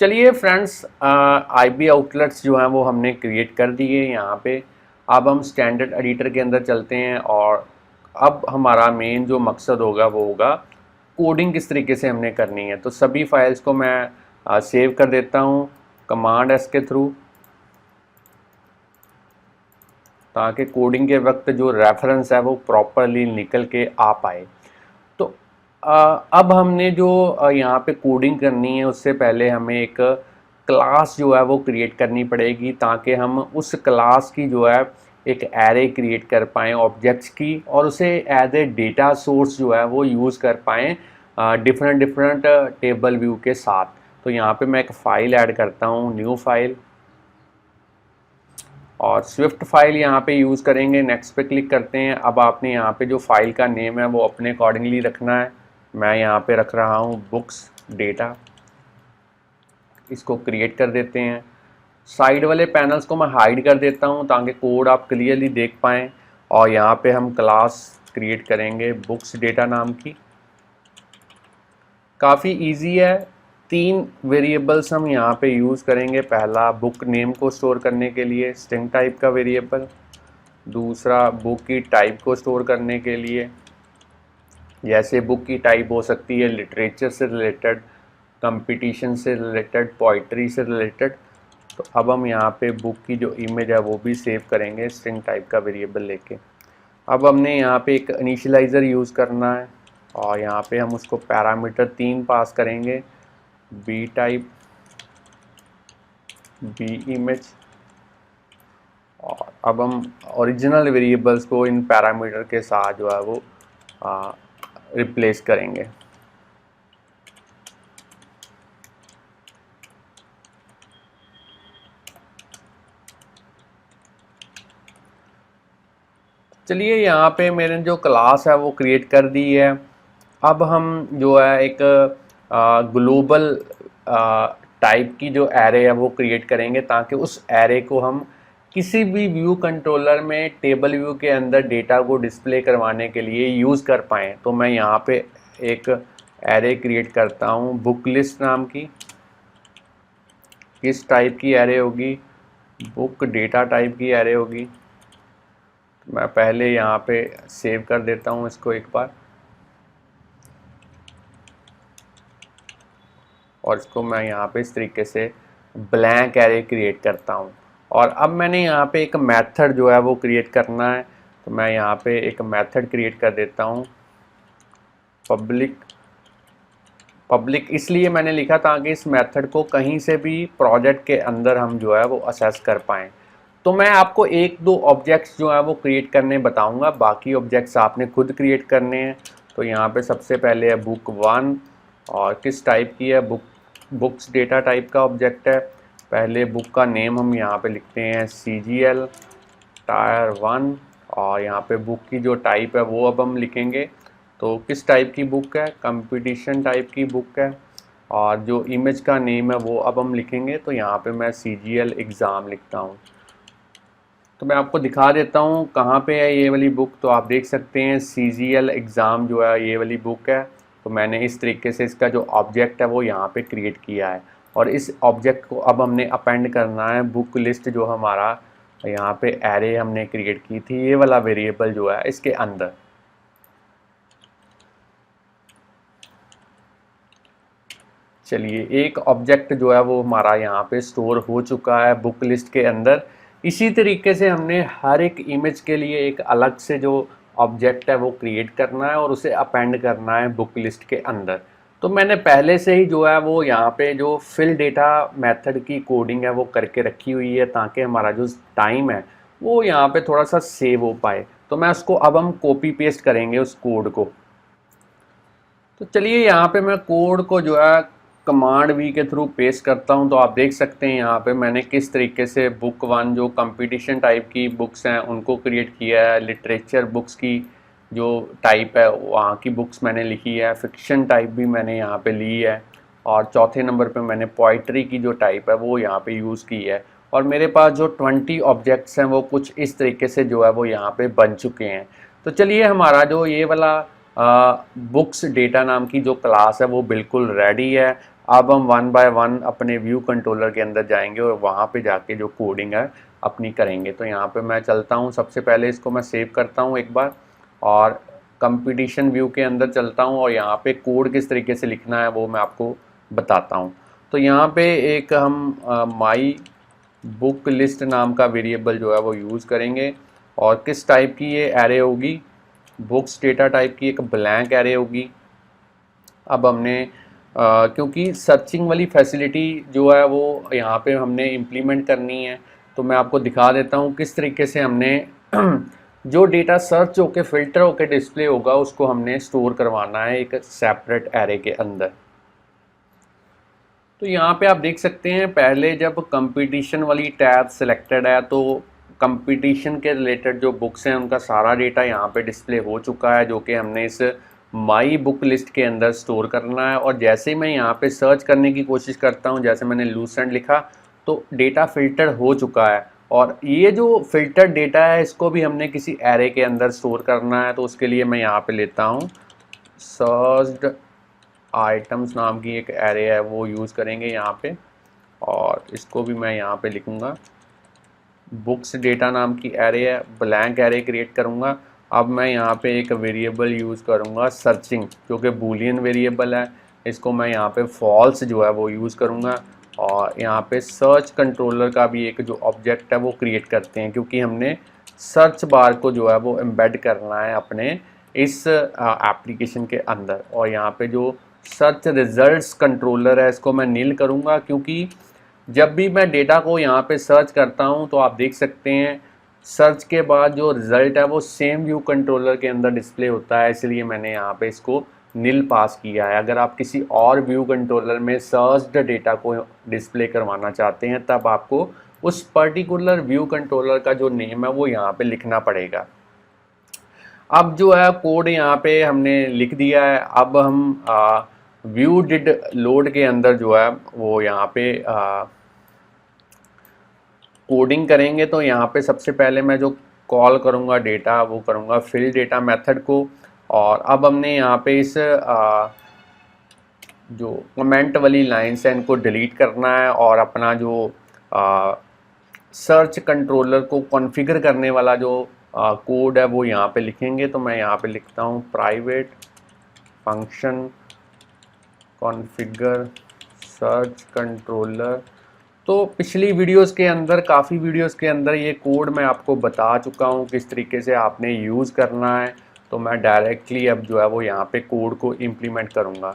चलिए फ्रेंड्स आईबी आउटलेट्स जो हैं वो हमने क्रिएट कर दिए यहाँ पे। अब हम स्टैंडर्ड एडिटर के अंदर चलते हैं और अब हमारा मेन जो मकसद होगा वो होगा कोडिंग किस तरीके से हमने करनी है। तो सभी फाइल्स को मैं सेव कर देता हूँ कमांड एस के थ्रू ताकि कोडिंग के वक्त जो रेफरेंस है वो प्रॉपरली निकल के आ पाए। तो अब हमने जो यहाँ पे कोडिंग करनी है उससे पहले हमें एक क्लास जो है वो क्रिएट करनी पड़ेगी ताकि हम उस क्लास की जो है एक एरे क्रिएट कर पाएँ ऑब्जेक्ट्स की और उसे एज ए डेटा सोर्स जो है वो यूज़ कर पाएँ डिफरेंट टेबल व्यू के साथ। तो यहाँ पे मैं एक फ़ाइल ऐड करता हूँ, न्यू फाइल और स्विफ्ट फाइल यहाँ पे यूज़ करेंगे। नेक्स्ट पे क्लिक करते हैं। अब आपने यहाँ पे जो फाइल का नेम है वो अपने अकॉर्डिंगली रखना है। मैं यहाँ पे रख रहा हूँ बुक्स डेटा, इसको क्रिएट कर देते हैं। साइड वाले पैनल्स को मैं हाइड कर देता हूँ ताकि कोड आप क्लियरली देख पाएँ और यहाँ पे हम क्लास क्रिएट करेंगे बुक्स डेटा नाम की। काफ़ी इजी है, 3 वेरिएबल्स हम यहाँ पे यूज़ करेंगे। पहला बुक नेम को स्टोर करने के लिए स्ट्रिंग टाइप का वेरिएबल, दूसरा बुक की टाइप को स्टोर करने के लिए जैसे बुक की टाइप हो सकती है लिटरेचर से रिलेटेड, कंपटीशन से रिलेटेड, पोइट्री से रिलेटेड। तो अब हम यहाँ पे बुक की जो इमेज है वो भी सेव करेंगे स्ट्रिंग टाइप का वेरिएबल लेके। अब हमने यहाँ पे एक इनिशियलाइज़र यूज़ करना है और यहाँ पे हम उसको पैरामीटर 3 पास करेंगे बी टाइप बी इमेज। और अब हम ओरिजिनल वेरिएबल्स को इन पैरामीटर के साथ जो है वो रिप्लेस करेंगे। चलिए यहाँ पे मैंने जो क्लास है वो क्रिएट कर दी है। अब हम जो है एक ग्लोबल टाइप की जो एरे है वो क्रिएट करेंगे, ताकि उस एरे को हम किसी भी व्यू कंट्रोलर में टेबल व्यू के अंदर डेटा को डिस्प्ले करवाने के लिए यूज़ कर पाएँ। तो मैं यहाँ पे एक एरे क्रिएट करता हूँ बुक लिस्ट नाम की। किस टाइप की एरे होगी? बुक डेटा टाइप की एरे होगी। मैं पहले यहाँ पे सेव कर देता हूँ इसको एक बार, और इसको मैं यहाँ पे इस तरीके से ब्लैंक एरे क्रिएट करता हूँ। और अब मैंने यहाँ पे एक मेथड जो है वो क्रिएट करना है, तो मैं यहाँ पे एक मेथड क्रिएट कर देता हूँ पब्लिक। पब्लिक इसलिए मैंने लिखा ताकि इस मेथड को कहीं से भी प्रोजेक्ट के अंदर हम जो है वो असेस कर पाएँ। तो मैं आपको एक दो ऑब्जेक्ट्स जो है वो क्रिएट करने बताऊंगा, बाकी ऑब्जेक्ट्स आपने खुद क्रिएट करने हैं। तो यहाँ पे सबसे पहले है बुक 1, और किस टाइप की है? बुक्स डेटा टाइप का ऑब्जेक्ट है। पहले बुक का नेम हम यहाँ पे लिखते हैं CGL टायर 1, और यहाँ पे बुक की जो टाइप है वो अब हम लिखेंगे। तो किस टाइप की बुक है? कंपटीशन टाइप की बुक है। और जो इमेज का नेम है वो अब हम लिखेंगे, तो यहाँ पे मैं CGL एग्ज़ाम लिखता हूँ। तो मैं आपको दिखा देता हूँ कहाँ पे है ये वाली बुक। तो आप देख सकते हैं CGL एग्ज़ाम जो है ये वाली बुक है। तो मैंने इस तरीके से इसका जो ऑब्जेक्ट है वो यहाँ पे क्रिएट किया है, और इस ऑब्जेक्ट को अब हमने अपेंड करना है बुक लिस्ट जो हमारा यहाँ पे एरे हमने क्रिएट की थी, ये वाला वेरिएबल जो है इसके अंदर। चलिए, एक ऑब्जेक्ट जो है वो हमारा यहाँ पे स्टोर हो चुका है बुक लिस्ट के अंदर। इसी तरीके से हमने हर एक इमेज के लिए एक अलग से जो ऑब्जेक्ट है वो क्रिएट करना है और उसे अपेंड करना है बुक लिस्ट के अंदर। तो मैंने पहले से ही जो है वो यहाँ पे जो फिल डेटा मेथड की कोडिंग है वो करके रखी हुई है, ताकि हमारा जो टाइम है वो यहाँ पे थोड़ा सा सेव हो पाए। तो मैं उसको अब हम कॉपी पेस्ट करेंगे उस कोड को। तो चलिए यहाँ पे मैं कोड को जो है कमांड वी के थ्रू पेस्ट करता हूँ। तो आप देख सकते हैं यहाँ पे मैंने किस तरीके से बुक 1 जो कंपटीशन टाइप की बुक्स हैं उनको क्रिएट किया है। लिटरेचर बुक्स की जो टाइप है वहाँ की बुक्स मैंने लिखी है। फिक्शन टाइप भी मैंने यहाँ पे ली है, और चौथे नंबर पे मैंने पोइट्री की जो टाइप है वो यहाँ पे यूज़ की है। और मेरे पास जो 20 ऑब्जेक्ट्स हैं वो कुछ इस तरीके से जो है वो यहाँ पे बन चुके हैं। तो चलिए, हमारा जो ये वाला बुक्स डेटा नाम की जो क्लास है वो बिल्कुल रेडी है। अब हम वन बाय वन अपने व्यू कंट्रोलर के अंदर जाएंगे और वहाँ पे जाके जो कोडिंग है अपनी करेंगे। तो यहाँ पे मैं चलता हूँ, सबसे पहले इसको मैं सेव करता हूँ एक बार, और कंपटीशन व्यू के अंदर चलता हूँ, और यहाँ पे कोड किस तरीके से लिखना है वो मैं आपको बताता हूँ। तो यहाँ पे एक हम माई बुक लिस्ट नाम का वेरिएबल जो है वो यूज़ करेंगे, और किस टाइप की ये एरे होगी? बुक्स डेटा टाइप की एक ब्लैंक एरे होगी। अब हमने क्योंकि सर्चिंग वाली फैसिलिटी जो है वो यहाँ पे हमने इम्प्लीमेंट करनी है, तो मैं आपको दिखा देता हूँ किस तरीके से हमने जो डेटा सर्च होके फिल्टर होके डिस्प्ले होगा उसको हमने स्टोर करवाना है एक सेपरेट एरे के अंदर। तो यहाँ पे आप देख सकते हैं पहले जब कंपटीशन वाली टैब सिलेक्टेड है तो कंपटीशन के रिलेटेड जो बुक्स हैं उनका सारा डेटा यहाँ पे डिस्प्ले हो चुका है, जो कि हमने इस माई बुक लिस्ट के अंदर स्टोर करना है। और जैसे ही मैं यहाँ पे सर्च करने की कोशिश करता हूँ, जैसे मैंने लूसेंट लिखा तो डेटा फिल्टर हो चुका है। और ये जो फिल्टर डेटा है इसको भी हमने किसी एरे के अंदर स्टोर करना है, तो उसके लिए मैं यहाँ पे लेता हूँ सर्च्ड आइटम्स नाम की एक एरे है वो यूज़ करेंगे यहाँ पे, और इसको भी मैं यहाँ पे लिखूँगा बुक्स डेटा नाम की एरे है, ब्लैंक एरे क्रिएट करूँगा। अब मैं यहाँ पे एक वेरिएबल यूज़ करूँगा सर्चिंग, जो कि बूलियन वेरिएबल है। इसको मैं यहाँ पे फॉल्स जो है वो यूज़ करूँगा, और यहाँ पे सर्च कंट्रोलर का भी एक जो ऑब्जेक्ट है वो क्रिएट करते हैं, क्योंकि हमने सर्च बार को जो है वो एम्बेड करना है अपने इस एप्लीकेशन के अंदर। और यहाँ पे जो सर्च रिजल्ट्स कंट्रोलर है इसको मैं नील करूँगा, क्योंकि जब भी मैं डेटा को यहाँ पे सर्च करता हूँ तो आप देख सकते हैं सर्च के बाद जो रिज़ल्ट है वो सेम व्यू कंट्रोलर के अंदर डिस्प्ले होता है, इसलिए मैंने यहाँ पे इसको नील पास किया है। अगर आप किसी और व्यू कंट्रोलर में सर्च्ड डेटा को डिस्प्ले करवाना चाहते हैं तब आपको उस पर्टिकुलर व्यू कंट्रोलर का जो नेम है वो यहाँ पे लिखना पड़ेगा। अब जो है कोड यहाँ पे हमने लिख दिया है। अब हम व्यू डिड लोड के अंदर जो है वो यहाँ पे कोडिंग करेंगे। तो यहाँ पे सबसे पहले मैं जो कॉल करूँगा डेटा वो करूँगा फिल डेटा मेथड को। और अब हमने यहाँ पे इस जो कमेंट वाली लाइन्स है इनको डिलीट करना है और अपना जो सर्च कंट्रोलर को कॉन्फ़िगर करने वाला जो कोड है वो यहाँ पे लिखेंगे। तो मैं यहाँ पे लिखता हूँ private function configure search controller. तो पिछली वीडियोस के अंदर काफ़ी वीडियोस के अंदर ये कोड मैं आपको बता चुका हूँ किस तरीके से आपने यूज़ करना है। तो मैं डायरेक्टली अब जो है वो यहाँ पे कोड को इम्प्लीमेंट करूँगा।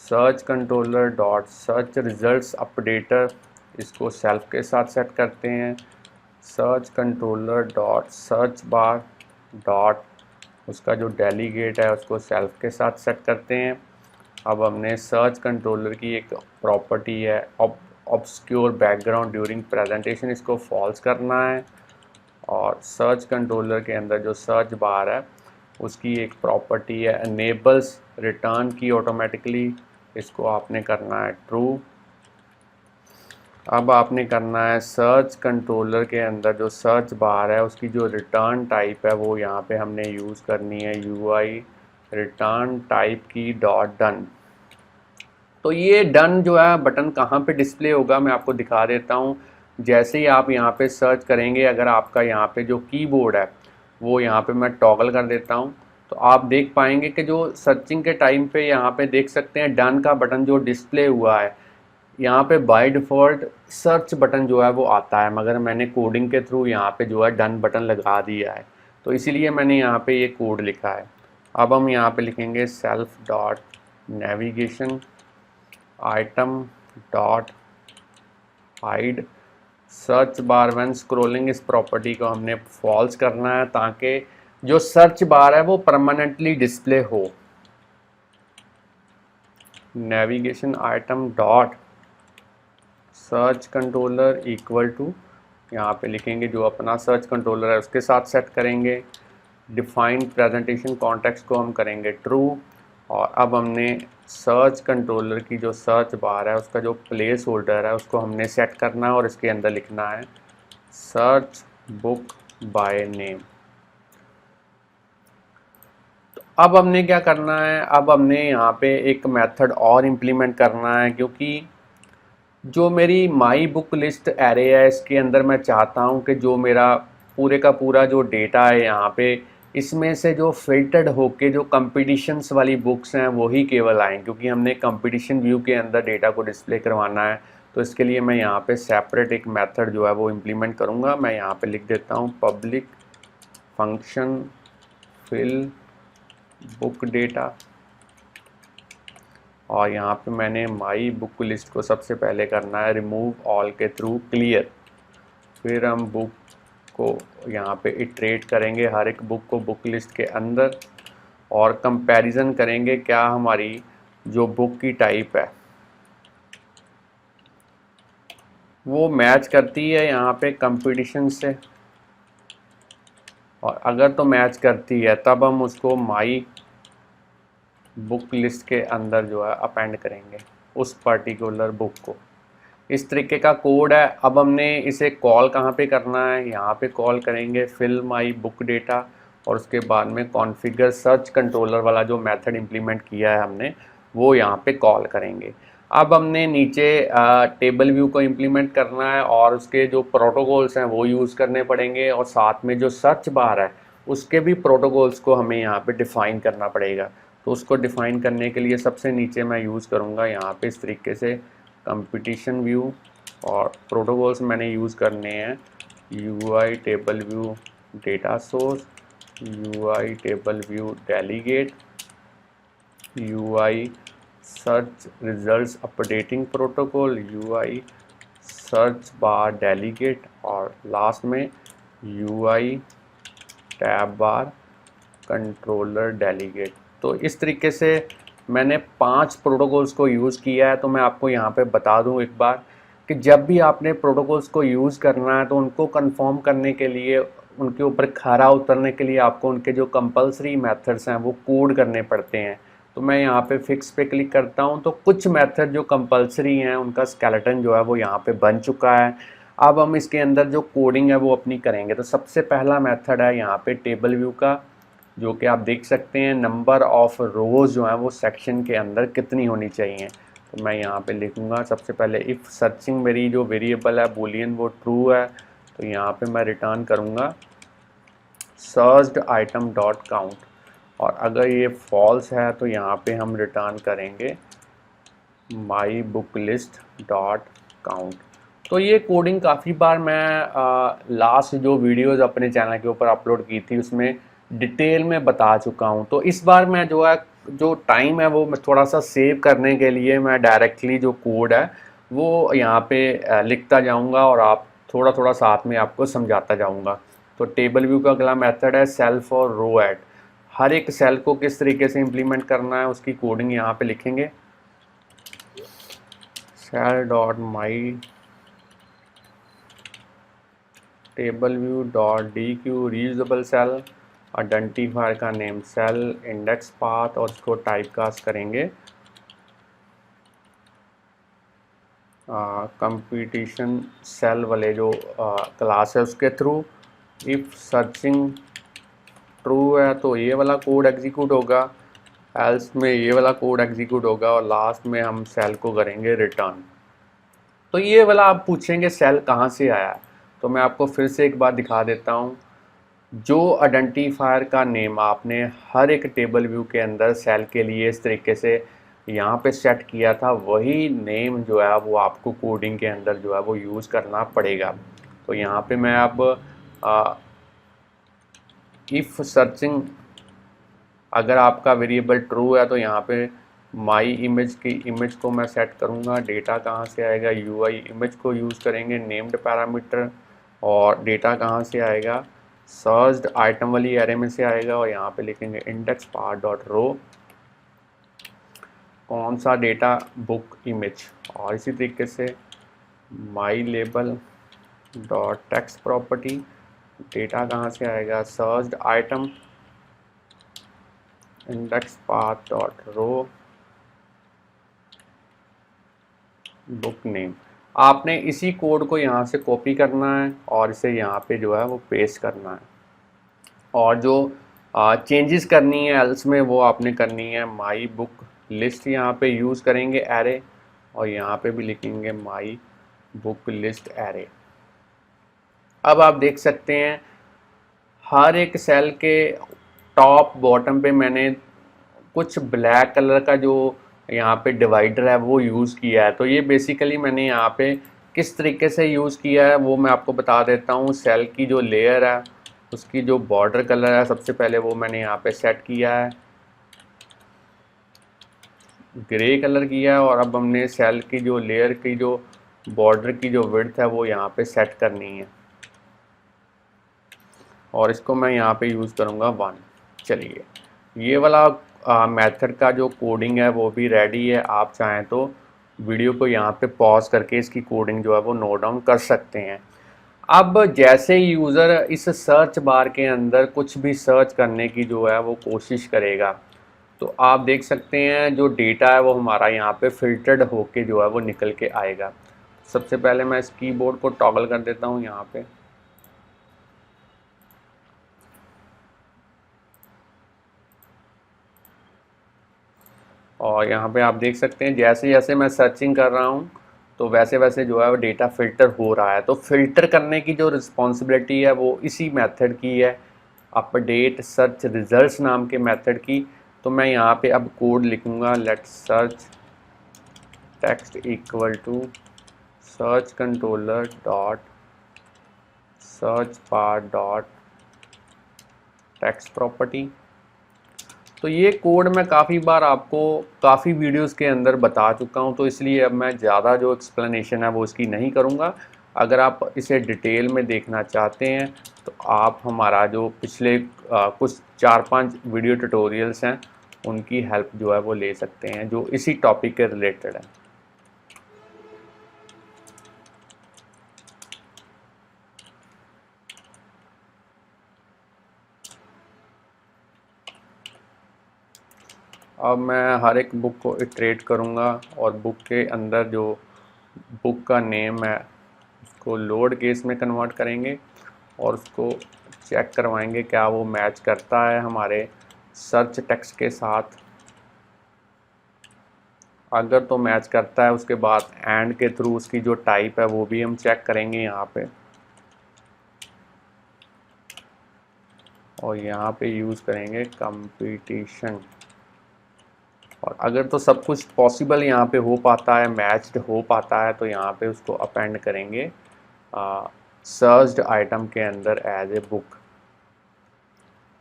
Search controller dot search results updater, इसको सेल्फ के साथ सेट करते हैं। Search controller dot search bar dot उसका जो डेलीगेट है उसको सेल्फ के साथ सेट करते हैं। अब हमने सर्च कंट्रोलर की एक प्रॉपर्टी है ऑब्सक्योर बैकग्राउंड ड्यूरिंग प्रेजेंटेशन, इसको फॉल्स करना है। और सर्च कंट्रोलर के अंदर जो सर्च बार है उसकी एक प्रॉपर्टी है एनेबल्स रिटर्न की ऑटोमेटिकली, इसको आपने करना है ट्रू। अब आपने करना है सर्च कंट्रोलर के अंदर जो सर्च बार है उसकी जो रिटर्न टाइप है वो यहाँ पे हमने यूज़ करनी है यूआई रिटर्न टाइप की डॉट डन। तो ये डन जो है बटन कहाँ पे डिस्प्ले होगा मैं आपको दिखा देता हूँ। जैसे ही आप यहाँ पे सर्च करेंगे, अगर आपका यहाँ पे जो कीबोर्ड है वो यहाँ पे मैं टॉगल कर देता हूँ तो आप देख पाएंगे कि जो सर्चिंग के टाइम पे यहाँ पे देख सकते हैं डन का बटन जो डिस्प्ले हुआ है। यहाँ पे बाय डिफ़ॉल्ट सर्च बटन जो है वो आता है, मगर मैंने कोडिंग के थ्रू यहाँ पे जो है डन बटन लगा दिया है, तो इसीलिए मैंने यहाँ पे ये कोड लिखा है। अब हम यहाँ पे लिखेंगे self dot navigation item dot hide search bar when scrolling, इस प्रॉपर्टी को हमने फॉल्स करना है ताकि जो सर्च बार है वो परमानेंटली डिस्प्ले हो। Navigation item dot search controller equal to, यहाँ पे लिखेंगे जो अपना सर्च कंट्रोलर है उसके साथ सेट करेंगे। डिफाइन प्रेजेंटेशन कॉन्टेक्स्ट को हम करेंगे ट्रू। और अब हमने सर्च कंट्रोलर की जो सर्च बार है उसका जो प्लेस होल्डर है उसको हमने सेट करना है और इसके अंदर लिखना है सर्च बुक बाय नेम। तो अब हमने क्या करना है, अब हमने यहाँ पे एक मेथड और इम्प्लीमेंट करना है, क्योंकि जो मेरी माई बुक लिस्ट एरे है इसके अंदर मैं चाहता हूँ कि जो मेरा पूरे का पूरा जो डेटा है यहाँ पे इसमें से जो फिल्टर्ड होके जो कंपटीशंस वाली बुक्स हैं वही केवल आएँ, क्योंकि हमने कंपटीशन व्यू के अंदर डेटा को डिस्प्ले करवाना है। तो इसके लिए मैं यहाँ पे सेपरेट एक मेथड जो है वो इम्प्लीमेंट करूँगा। मैं यहाँ पे लिख देता हूँ public function fill book data, और यहाँ पे मैंने माई बुक लिस्ट को सबसे पहले करना है रिमूव ऑल के थ्रू क्लियर। फिर हम बुक को यहाँ पे इटरेट करेंगे हर एक बुक को बुक लिस्ट के अंदर, और कंपैरिजन करेंगे क्या हमारी जो बुक की टाइप है वो मैच करती है यहाँ पे कंपटीशन से, और अगर तो मैच करती है तब हम उसको माई बुक लिस्ट के अंदर जो है अपेंड करेंगे उस पर्टिकुलर बुक को। इस तरीके का कोड है। अब हमने इसे कॉल कहाँ पे करना है, यहाँ पे कॉल करेंगे फिल माई बुक डेटा, और उसके बाद में कॉन्फ़िगर सर्च कंट्रोलर वाला जो मेथड इम्प्लीमेंट किया है हमने वो यहाँ पे कॉल करेंगे। अब हमने नीचे टेबल व्यू को इम्प्लीमेंट करना है और उसके जो प्रोटोकॉल्स हैं वो यूज़ करने पड़ेंगे, और साथ में जो सर्च बार है उसके भी प्रोटोकॉल्स को हमें यहाँ पे डिफ़ाइन करना पड़ेगा। तो उसको डिफ़ाइन करने के लिए सबसे नीचे मैं यूज़ करूँगा यहाँ पे इस तरीके से कंपटीशन व्यू, और प्रोटोकॉल्स मैंने यूज़ करने हैं UI table view data source, UI table view delegate, UI search results updating protocol, UI search bar delegate और लास्ट में UI टैब बार कंट्रोलर डेलीगेट। तो इस तरीके से मैंने 5 प्रोटोकॉल्स को यूज़ किया है। तो मैं आपको यहाँ पे बता दूँ एक बार कि जब भी आपने प्रोटोकॉल्स को यूज़ करना है तो उनको कंफर्म करने के लिए, उनके ऊपर खरा उतरने के लिए आपको उनके जो कंपलसरी मेथड्स हैं वो कोड करने पड़ते हैं। तो मैं यहाँ पे फिक्स पे क्लिक करता हूँ तो कुछ मेथड जो कंपलसरी हैं उनका स्केलेटन जो है वो यहाँ पे बन चुका है। अब हम इसके अंदर जो कोडिंग है वो अपनी करेंगे। तो सबसे पहला मेथड है यहाँ पे टेबल व्यू का, जो कि आप देख सकते हैं नंबर ऑफ रोज़ जो है वो सेक्शन के अंदर कितनी होनी चाहिए। तो मैं यहाँ पे लिखूँगा सबसे पहले इफ़ सर्चिंग, मेरी जो वेरिएबल है बूलियन वो ट्रू है, तो यहाँ पे मैं रिटर्न करूँगा सर्च्ड आइटम डॉट काउंट, और अगर ये फॉल्स है तो यहाँ पे हम रिटर्न करेंगे my book list dot count. तो ये कोडिंग काफ़ी बार मैं लास्ट जो वीडियोज़ अपने चैनल के ऊपर अपलोड की थी उसमें डिटेल में बता चुका हूँ। तो इस बार मैं जो है, जो टाइम है वो मैं थोड़ा सा सेव करने के लिए मैं डायरेक्टली जो कोड है वो यहाँ पे लिखता जाऊँगा और आप थोड़ा थोड़ा साथ में आपको समझाता जाऊँगा। तो टेबल व्यू का अगला मेथड है सेल्फ और रो ऐड। हर एक सेल को किस तरीके से इम्प्लीमेंट करना है उसकी कोडिंग यहाँ पे लिखेंगे। Cell dot my table view dot DQ reusable cell, identifier का नेम सेल, इंडेक्स पाथ, और इसको टाइप कास्ट करेंगे कंपटीशन सेल वाले जो क्लास है उसके थ्रू। इफ़ सर्चिंग ट्रू है तो ये वाला कोड एग्जीक्यूट होगा, एल्स में ये वाला कोड एग्जीक्यूट होगा, और लास्ट में हम सेल को करेंगे रिटर्न। तो ये वाला आप पूछेंगे सेल कहाँ से आया, तो मैं आपको फिर से एक बार दिखा देता हूँ। जो आइडेंटिफायर का नेम आपने हर एक टेबल व्यू के अंदर सेल के लिए इस तरीके से यहाँ पे सेट किया था, वही नेम जो है वो आपको कोडिंग के अंदर जो है वो यूज़ करना पड़ेगा। तो यहाँ पे मैं अब इफ़ सर्चिंग, अगर आपका वेरिएबल ट्रू है तो यहाँ पे माई इमेज की इमेज को मैं सेट करूँगा। डेटा कहाँ से आएगा, UI इमेज को यूज़ करेंगे नेम्ड पैरामीटर, और डेटा कहाँ से आएगा, सर्च्ड आइटम वाली एरे में से आएगा, और यहाँ पे लिखेंगे इंडेक्स पार्ट डॉट रो, कौन सा डेटा, बुक इमेज, और इसी तरीके से my label dot text property, data कहाँ से आएगा, searched item, index path dot row, book name. आपने इसी कोड को यहाँ से कॉपी करना है और इसे यहाँ पे जो है वो पेस्ट करना है, और जो चेंजेस करनी है एल्स में वो आपने करनी है माई बुक लिस्ट, यहाँ पे यूज़ करेंगे एरे, और यहाँ पे भी लिखेंगे माई बुक लिस्ट एरे। अब आप देख सकते हैं हर एक सेल के टॉप बॉटम पे मैंने कुछ ब्लैक कलर का जो यहाँ पे डिवाइडर है वो यूज़ किया है। तो ये बेसिकली मैंने यहाँ पे किस तरीके से यूज़ किया है वो मैं आपको बता देता हूँ। सेल की जो लेयर है उसकी जो बॉर्डर कलर है सबसे पहले वो मैंने यहाँ पे सेट किया है, ग्रे कलर किया है, और अब हमने सेल की जो लेयर की जो बॉर्डर की जो विड्थ है वो यहाँ पे सेट करनी है, और इसको मैं यहाँ पे यूज़ करूँगा 1। चलिए ये वाला मेथड का जो कोडिंग है वो भी रेडी है। आप चाहें तो वीडियो को यहाँ पे पॉज करके इसकी कोडिंग जो है वो नोट डाउन कर सकते हैं। अब जैसे यूज़र इस सर्च बार के अंदर कुछ भी सर्च करने की जो है वो कोशिश करेगा, तो आप देख सकते हैं जो डेटा है वो हमारा यहाँ पे फिल्टर्ड होके जो है वो निकल के आएगा। सबसे पहले मैं इस कीबोर्ड को टॉगल कर देता हूँ यहाँ पे, और यहाँ पे आप देख सकते हैं जैसे जैसे मैं सर्चिंग कर रहा हूँ तो वैसे वैसे जो है वो डेटा फ़िल्टर हो रहा है। तो फ़िल्टर करने की जो रिस्पॉन्सिबिलिटी है वो इसी मेथड की है, अपडेट सर्च रिजल्ट्स नाम के मेथड की। तो मैं यहाँ पे अब कोड लिखूँगा, let search text equal to search controller dot search bar dot text property, तो ये कोड मैं काफ़ी बार आपको काफ़ी वीडियोस के अंदर बता चुका हूँ, तो इसलिए अब मैं ज़्यादा जो एक्सप्लेनेशन है वो इसकी नहीं करूँगा। अगर आप इसे डिटेल में देखना चाहते हैं तो आप हमारा जो पिछले कुछ 4-5 वीडियो ट्यूटोरियल्स हैं उनकी हेल्प जो है वो ले सकते हैं, जो इसी टॉपिक के रिलेटेड है। अब मैं हर एक बुक को इटरेट करूँगा और बुक के अंदर जो बुक का नेम है उसको लोड केस में कन्वर्ट करेंगे और उसको चेक करवाएंगे क्या वो मैच करता है हमारे सर्च टेक्स्ट के साथ। अगर तो मैच करता है उसके बाद एंड के थ्रू उसकी जो टाइप है वो भी हम चेक करेंगे यहाँ पे, और यहाँ पे यूज़ करेंगे कंपटीशन। और अगर तो सब कुछ पॉसिबल यहाँ पे हो पाता है, मैच्ड हो पाता है, तो यहाँ पे उसको अपेंड करेंगे सर्च्ड आइटम के अंदर एज ए बुक।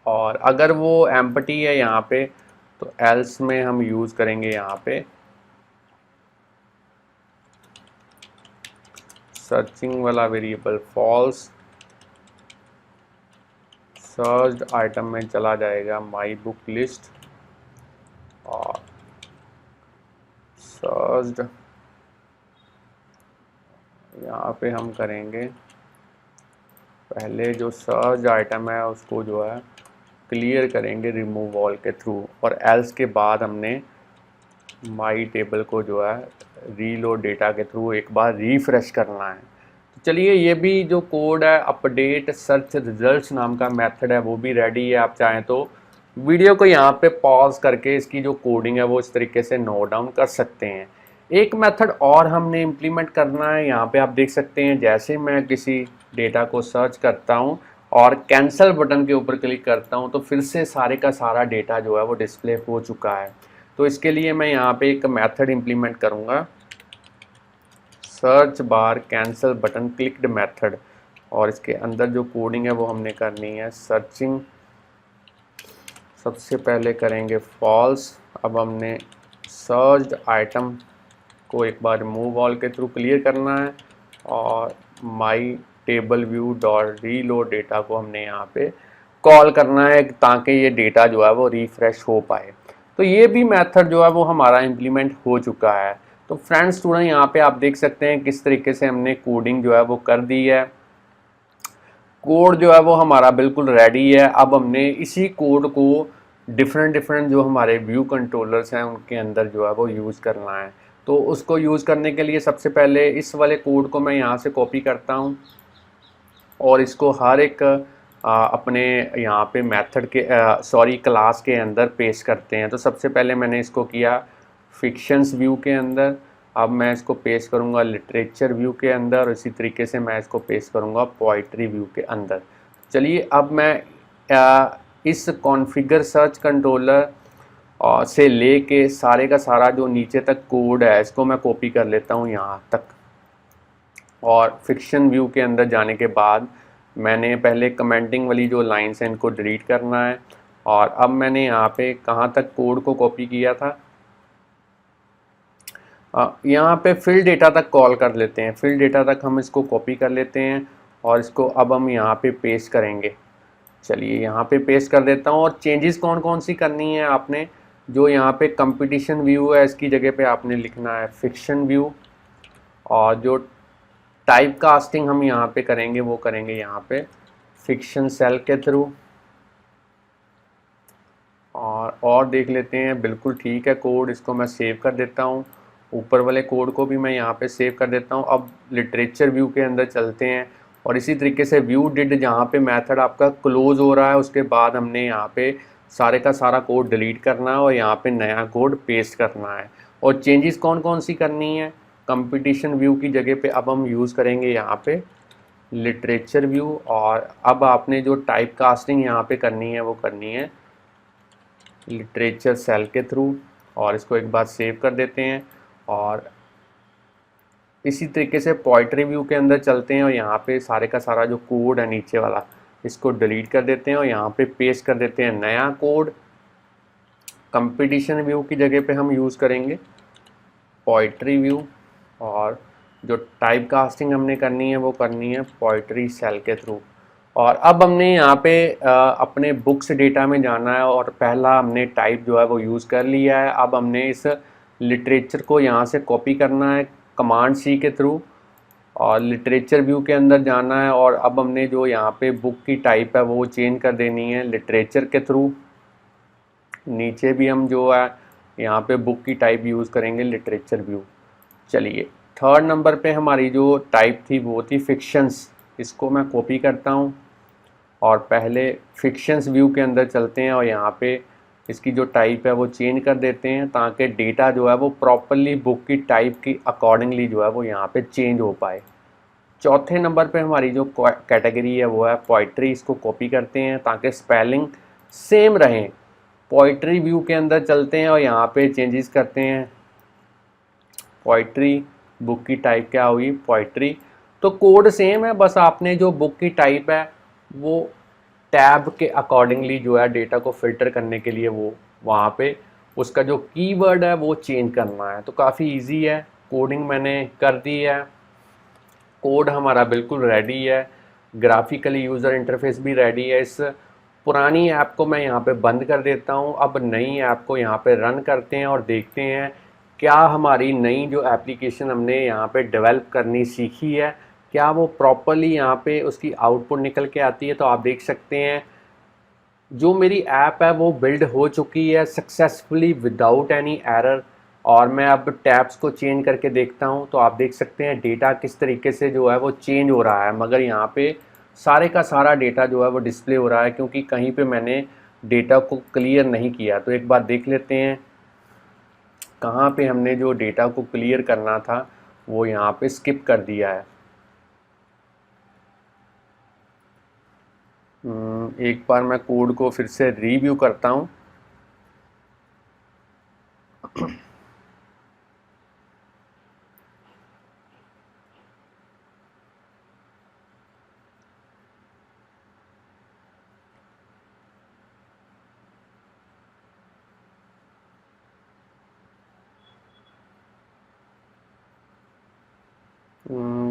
और अगर वो एम्प्टी है यहाँ पे तो एल्स में हम यूज़ करेंगे यहाँ पे सर्चिंग वाला वेरिएबल फॉल्स। सर्च्ड आइटम में चला जाएगा माई बुक लिस्ट और सर्च्ड यहाँ पे हम करेंगे पहले जो सर्च आइटम है उसको जो है क्लियर करेंगे रिमूव ऑल के थ्रू, और एल्स के बाद हमने माई टेबल को जो है रीलोड डेटा के थ्रू एक बार रिफ्रेश करना है। तो चलिए ये भी जो कोड है अपडेट सर्च रिजल्ट्स नाम का मेथड है वो भी रेडी है। आप चाहें तो वीडियो को यहाँ पे पॉज करके इसकी जो कोडिंग है वो इस तरीके से नोट डाउन कर सकते हैं। एक मेथड और हमने इम्प्लीमेंट करना है, यहाँ पे आप देख सकते हैं जैसे मैं किसी डेटा को सर्च करता हूँ और कैंसिल बटन के ऊपर क्लिक करता हूँ तो फिर से सारे का सारा डेटा जो है वो डिस्प्ले हो चुका है। तो इसके लिए मैं यहाँ पे एक मेथड इम्प्लीमेंट करूँगा, search bar cancel button clicked method, और इसके अंदर जो कोडिंग है वो हमने करनी है सर्चिंग। सबसे पहले करेंगे फॉल्स। अब हमने सर्च्ड आइटम को एक बार रिमूव ऑल के थ्रू क्लियर करना है और माई table view dot reload data को हमने यहाँ पे कॉल करना है ताकि ये डेटा जो है वो रिफ्रेश हो पाए। तो ये भी मेथड जो है वो हमारा इम्प्लीमेंट हो चुका है। तो फ्रेंड्स स्टूडेंट यहाँ पे आप देख सकते हैं किस तरीके से हमने कोडिंग जो है वो कर दी है। कोड जो है वो हमारा बिल्कुल रेडी है। अब हमने इसी कोड को डिफरेंट जो हमारे व्यू कंट्रोलर्स हैं उनके अंदर जो है वो यूज़ करना है। तो उसको यूज़ करने के लिए सबसे पहले इस वाले कोड को मैं यहाँ से कॉपी करता हूँ और इसको हर एक अपने यहाँ पे मेथड के क्लास के अंदर पेस्ट करते हैं। तो सबसे पहले मैंने इसको किया फिक्शंस व्यू के अंदर, अब मैं इसको पेस्ट करूँगा लिटरेचर व्यू के अंदर, और इसी तरीके से मैं इसको पेस्ट करूँगा पोइट्री व्यू के अंदर। चलिए अब मैं इस कॉन्फ़िगर सर्च कंट्रोलर से लेके सारे का सारा जो नीचे तक कोड है इसको मैं कॉपी कर लेता हूँ यहाँ तक। और फिक्शन व्यू के अंदर जाने के बाद मैंने पहले कमेंटिंग वाली जो लाइन्स हैं इनको डिलीट करना है। और अब मैंने यहाँ पे कहाँ तक कोड को कॉपी किया था, यहाँ पे फिल डेटा तक कॉल कर लेते हैं। फिल डेटा तक हम इसको कॉपी कर लेते हैं और इसको अब हम यहाँ पे पेस्ट करेंगे। चलिए यहाँ पे पेस्ट कर देता हूँ। और चेंजेस कौन कौन सी करनी है आपने, जो यहाँ पे कंपटीशन व्यू है इसकी जगह पे आपने लिखना है फिक्शन व्यू, और जो टाइप कास्टिंग हम यहाँ पे करेंगे वो करेंगे यहाँ पे फिक्शन सेल के थ्रू। और देख लेते हैं, बिल्कुल ठीक है कोड, इसको मैं सेव कर देता हूँ। ऊपर वाले कोड को भी मैं यहाँ पे सेव कर देता हूँ। अब लिटरेचर व्यू के अंदर चलते हैं और इसी तरीके से व्यू डिड जहाँ पे मेथड आपका क्लोज हो रहा है उसके बाद हमने यहाँ पे सारे का सारा कोड डिलीट करना है और यहाँ पे नया कोड पेस्ट करना है। और चेंजेस कौन कौन सी करनी है, कंपटीशन व्यू की जगह पे अब हम यूज़ करेंगे यहाँ पे लिटरेचर व्यू। और अब आपने जो टाइप कास्टिंग यहाँ पे करनी है वो करनी है लिटरेचर सेल के थ्रू, और इसको एक बार सेव कर देते हैं। और इसी तरीके से पोइट्री व्यू के अंदर चलते हैं और यहाँ पे सारे का सारा जो कोड है नीचे वाला इसको डिलीट कर देते हैं और यहाँ पे पेस्ट कर देते हैं नया कोड। कंपटीशन व्यू की जगह पे हम यूज़ करेंगे पोइट्री व्यू, और जो टाइप कास्टिंग हमने करनी है वो करनी है पोइट्री सेल के थ्रू। और अब हमने यहाँ पे अपने बुक्स डेटा में जाना है, और पहला हमने टाइप जो है वो यूज़ कर लिया है। अब हमने इस लिटरेचर को यहाँ से कॉपी करना है कमांड सी के थ्रू, और लिटरेचर व्यू के अंदर जाना है, और अब हमने जो यहाँ पे बुक की टाइप है वो चेंज कर देनी है लिटरेचर के थ्रू। नीचे भी हम जो है यहाँ पे बुक की टाइप यूज़ करेंगे लिटरेचर व्यू। चलिए, थर्ड नंबर पे हमारी जो टाइप थी वो थी फिक्शंस। इसको मैं कॉपी करता हूँ और पहले फिक्शंस व्यू के अंदर चलते हैं, और यहाँ पे इसकी जो टाइप है वो चेंज कर देते हैं ताकि डेटा जो है वो प्रॉपरली बुक की टाइप की अकॉर्डिंगली जो है वो यहाँ पे चेंज हो पाए। चौथे नंबर पे हमारी जो कैटेगरी है वो है पोइट्री। इसको कॉपी करते हैं ताकि स्पेलिंग सेम रहें। पोइट्री व्यू के अंदर चलते हैं और यहाँ पे चेंजेस करते हैं। पोइट्री, बुक की टाइप क्या हुई पोइट्री, तो कोड सेम है, बस आपने जो बुक की टाइप है वो टैब के अकॉर्डिंगली जो है डेटा को फिल्टर करने के लिए वो वहाँ पे उसका जो कीवर्ड है वो चेंज करना है। तो काफ़ी इजी है, कोडिंग मैंने कर दी है, कोड हमारा बिल्कुल रेडी है, ग्राफिकली यूज़र इंटरफेस भी रेडी है। इस पुरानी ऐप को मैं यहाँ पे बंद कर देता हूँ। अब नई ऐप को यहाँ पे रन करते हैं और देखते हैं क्या हमारी नई जो एप्लीकेशन हमने यहाँ पे डेवलप करनी सीखी है क्या वो प्रॉपरली यहाँ पे उसकी आउटपुट निकल के आती है। तो आप देख सकते हैं जो मेरी ऐप है वो बिल्ड हो चुकी है सक्सेसफुली विदाउट एनी एरर। और मैं अब टैब्स को चेंज करके देखता हूँ तो आप देख सकते हैं डेटा किस तरीके से जो है वो चेंज हो रहा है, मगर यहाँ पे सारे का सारा डेटा जो है वो डिस्प्ले हो रहा है क्योंकि कहीं पे मैंने डेटा को क्लियर नहीं किया। तो एक बार देख लेते हैं कहाँ पे हमने जो डेटा को क्लियर करना था वो यहाँ पे स्किप कर दिया है। एक बार मैं कोड को फिर से रिव्यू करता हूँ।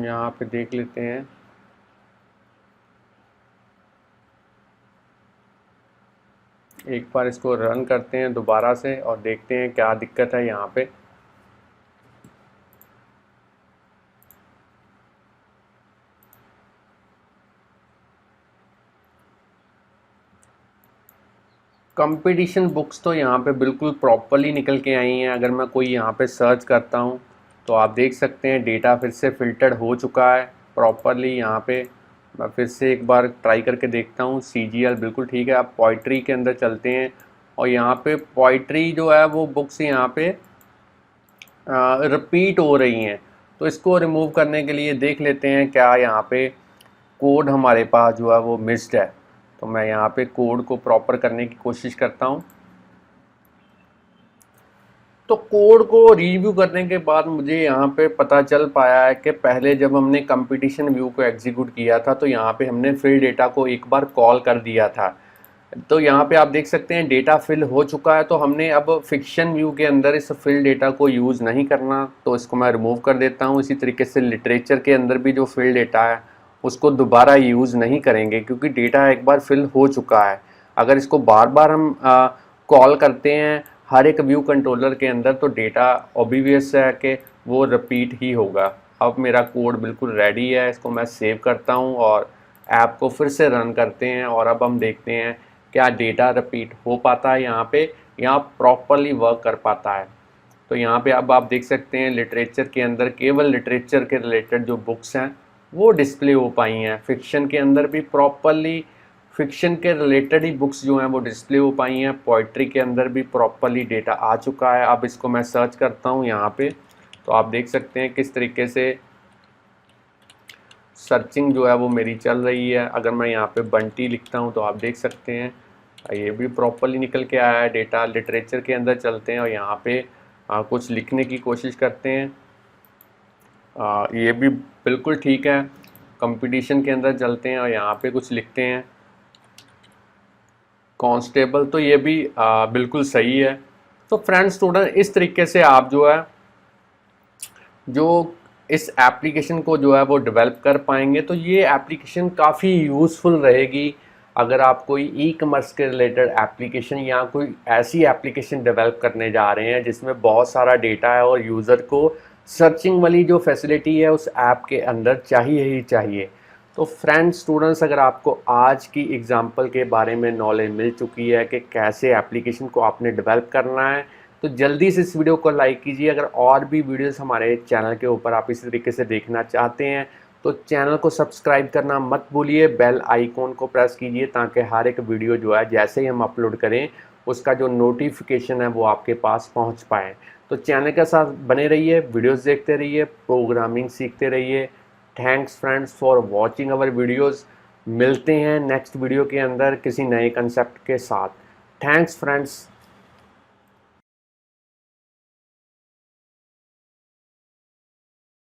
यहाँ पे देख लेते हैं एक बार इसको रन करते हैं दोबारा से और देखते हैं क्या दिक्कत है यहाँ पे। कंपटीशन बुक्स तो यहाँ पे बिल्कुल प्रॉपरली निकल के आई हैं। अगर मैं कोई यहाँ पे सर्च करता हूँ तो आप देख सकते हैं डेटा फिर से फ़िल्टर्ड हो चुका है प्रॉपरली। यहाँ पे मैं फिर से एक बार ट्राई करके देखता हूँ, CGL बिल्कुल ठीक है। आप पोइट्री के अंदर चलते हैं और यहाँ पे पोइट्री जो है वो बुक्स यहाँ पे रिपीट हो रही हैं। तो इसको रिमूव करने के लिए देख लेते हैं क्या यहाँ पे कोड हमारे पास जो है वो मिस्ड है। तो मैं यहाँ पे कोड को प्रॉपर करने की कोशिश करता हूँ। तो कोड को रिव्यू करने के बाद मुझे यहाँ पे पता चल पाया है कि पहले जब हमने कंपटीशन व्यू को एग्जीक्यूट किया था तो यहाँ पे हमने फिल डेटा को एक बार कॉल कर दिया था। तो यहाँ पे आप देख सकते हैं डेटा फिल हो चुका है। तो हमने अब फिक्शन व्यू के अंदर इस फिल डेटा को यूज़ नहीं करना, तो इसको मैं रिमूव कर देता हूँ। इसी तरीके से लिटरेचर के अंदर भी जो फिल डेटा है उसको दोबारा यूज़ नहीं करेंगे क्योंकि डेटा एक बार फिल हो चुका है। अगर इसको बार बार हम कॉल करते हैं हर एक व्यू कंट्रोलर के अंदर तो डेटा ऑब्वियस है कि वो रिपीट ही होगा। अब मेरा कोड बिल्कुल रेडी है, इसको मैं सेव करता हूँ और ऐप को फिर से रन करते हैं। और अब हम देखते हैं क्या डेटा रिपीट हो पाता है, यहाँ पे यहाँ प्रॉपरली वर्क कर पाता है। तो यहाँ पे अब आप देख सकते हैं लिटरेचर के अंदर केवल लिटरेचर के रिलेटेड जो बुक्स हैं वो डिस्प्ले हो पाई हैं। फिक्शन के अंदर भी प्रॉपरली फिक्शन के रिलेटेड ही बुक्स जो हैं वो डिस्प्ले हो पाई हैं। पोइट्री के अंदर भी प्रॉपरली डेटा आ चुका है। अब इसको मैं सर्च करता हूँ यहाँ पे तो आप देख सकते हैं किस तरीके से सर्चिंग जो है वो मेरी चल रही है। अगर मैं यहाँ पे बंटी लिखता हूँ तो आप देख सकते हैं ये भी प्रॉपरली निकल के आया है डेटा। लिटरेचर के अंदर चलते हैं और यहाँ पे कुछ लिखने की कोशिश करते हैं, ये भी बिल्कुल ठीक है। कंपटीशन के अंदर चलते हैं और यहाँ पे कुछ लिखते हैं कांस्टेबल, तो ये भी बिल्कुल सही है। तो फ्रेंड स्टूडेंट इस तरीके से आप जो है जो इस एप्लीकेशन को जो है वो डेवलप कर पाएंगे। तो ये एप्लीकेशन काफ़ी यूज़फुल रहेगी अगर आप कोई ई कमर्स के रिलेटेड एप्लीकेशन या कोई ऐसी एप्लीकेशन डेवलप करने जा रहे हैं जिसमें बहुत सारा डेटा है और यूज़र को सर्चिंग वाली जो फैसिलिटी है उस ऐप के अंदर चाहिए ही चाहिए। तो फ्रेंड स्टूडेंट्स, अगर आपको आज की एग्जांपल के बारे में नॉलेज मिल चुकी है कि कैसे एप्लीकेशन को आपने डेवलप करना है, तो जल्दी से इस वीडियो को लाइक कीजिए। अगर और भी वीडियोस हमारे चैनल के ऊपर आप इसी तरीके से देखना चाहते हैं तो चैनल को सब्सक्राइब करना मत भूलिए, बेल आइकॉन को प्रेस कीजिए ताकि हर एक वीडियो जो है जैसे ही हम अपलोड करें उसका जो नोटिफिकेशन है वो आपके पास पहुंच पाए। तो चैनल के साथ बने रहिए, वीडियोस देखते रहिए, प्रोग्रामिंग सीखते रहिए। Thanks friends for watching our videos. मिलते हैं नेक्स्ट वीडियो के अंदर किसी नए कंसेप्ट के साथ। Thanks friends.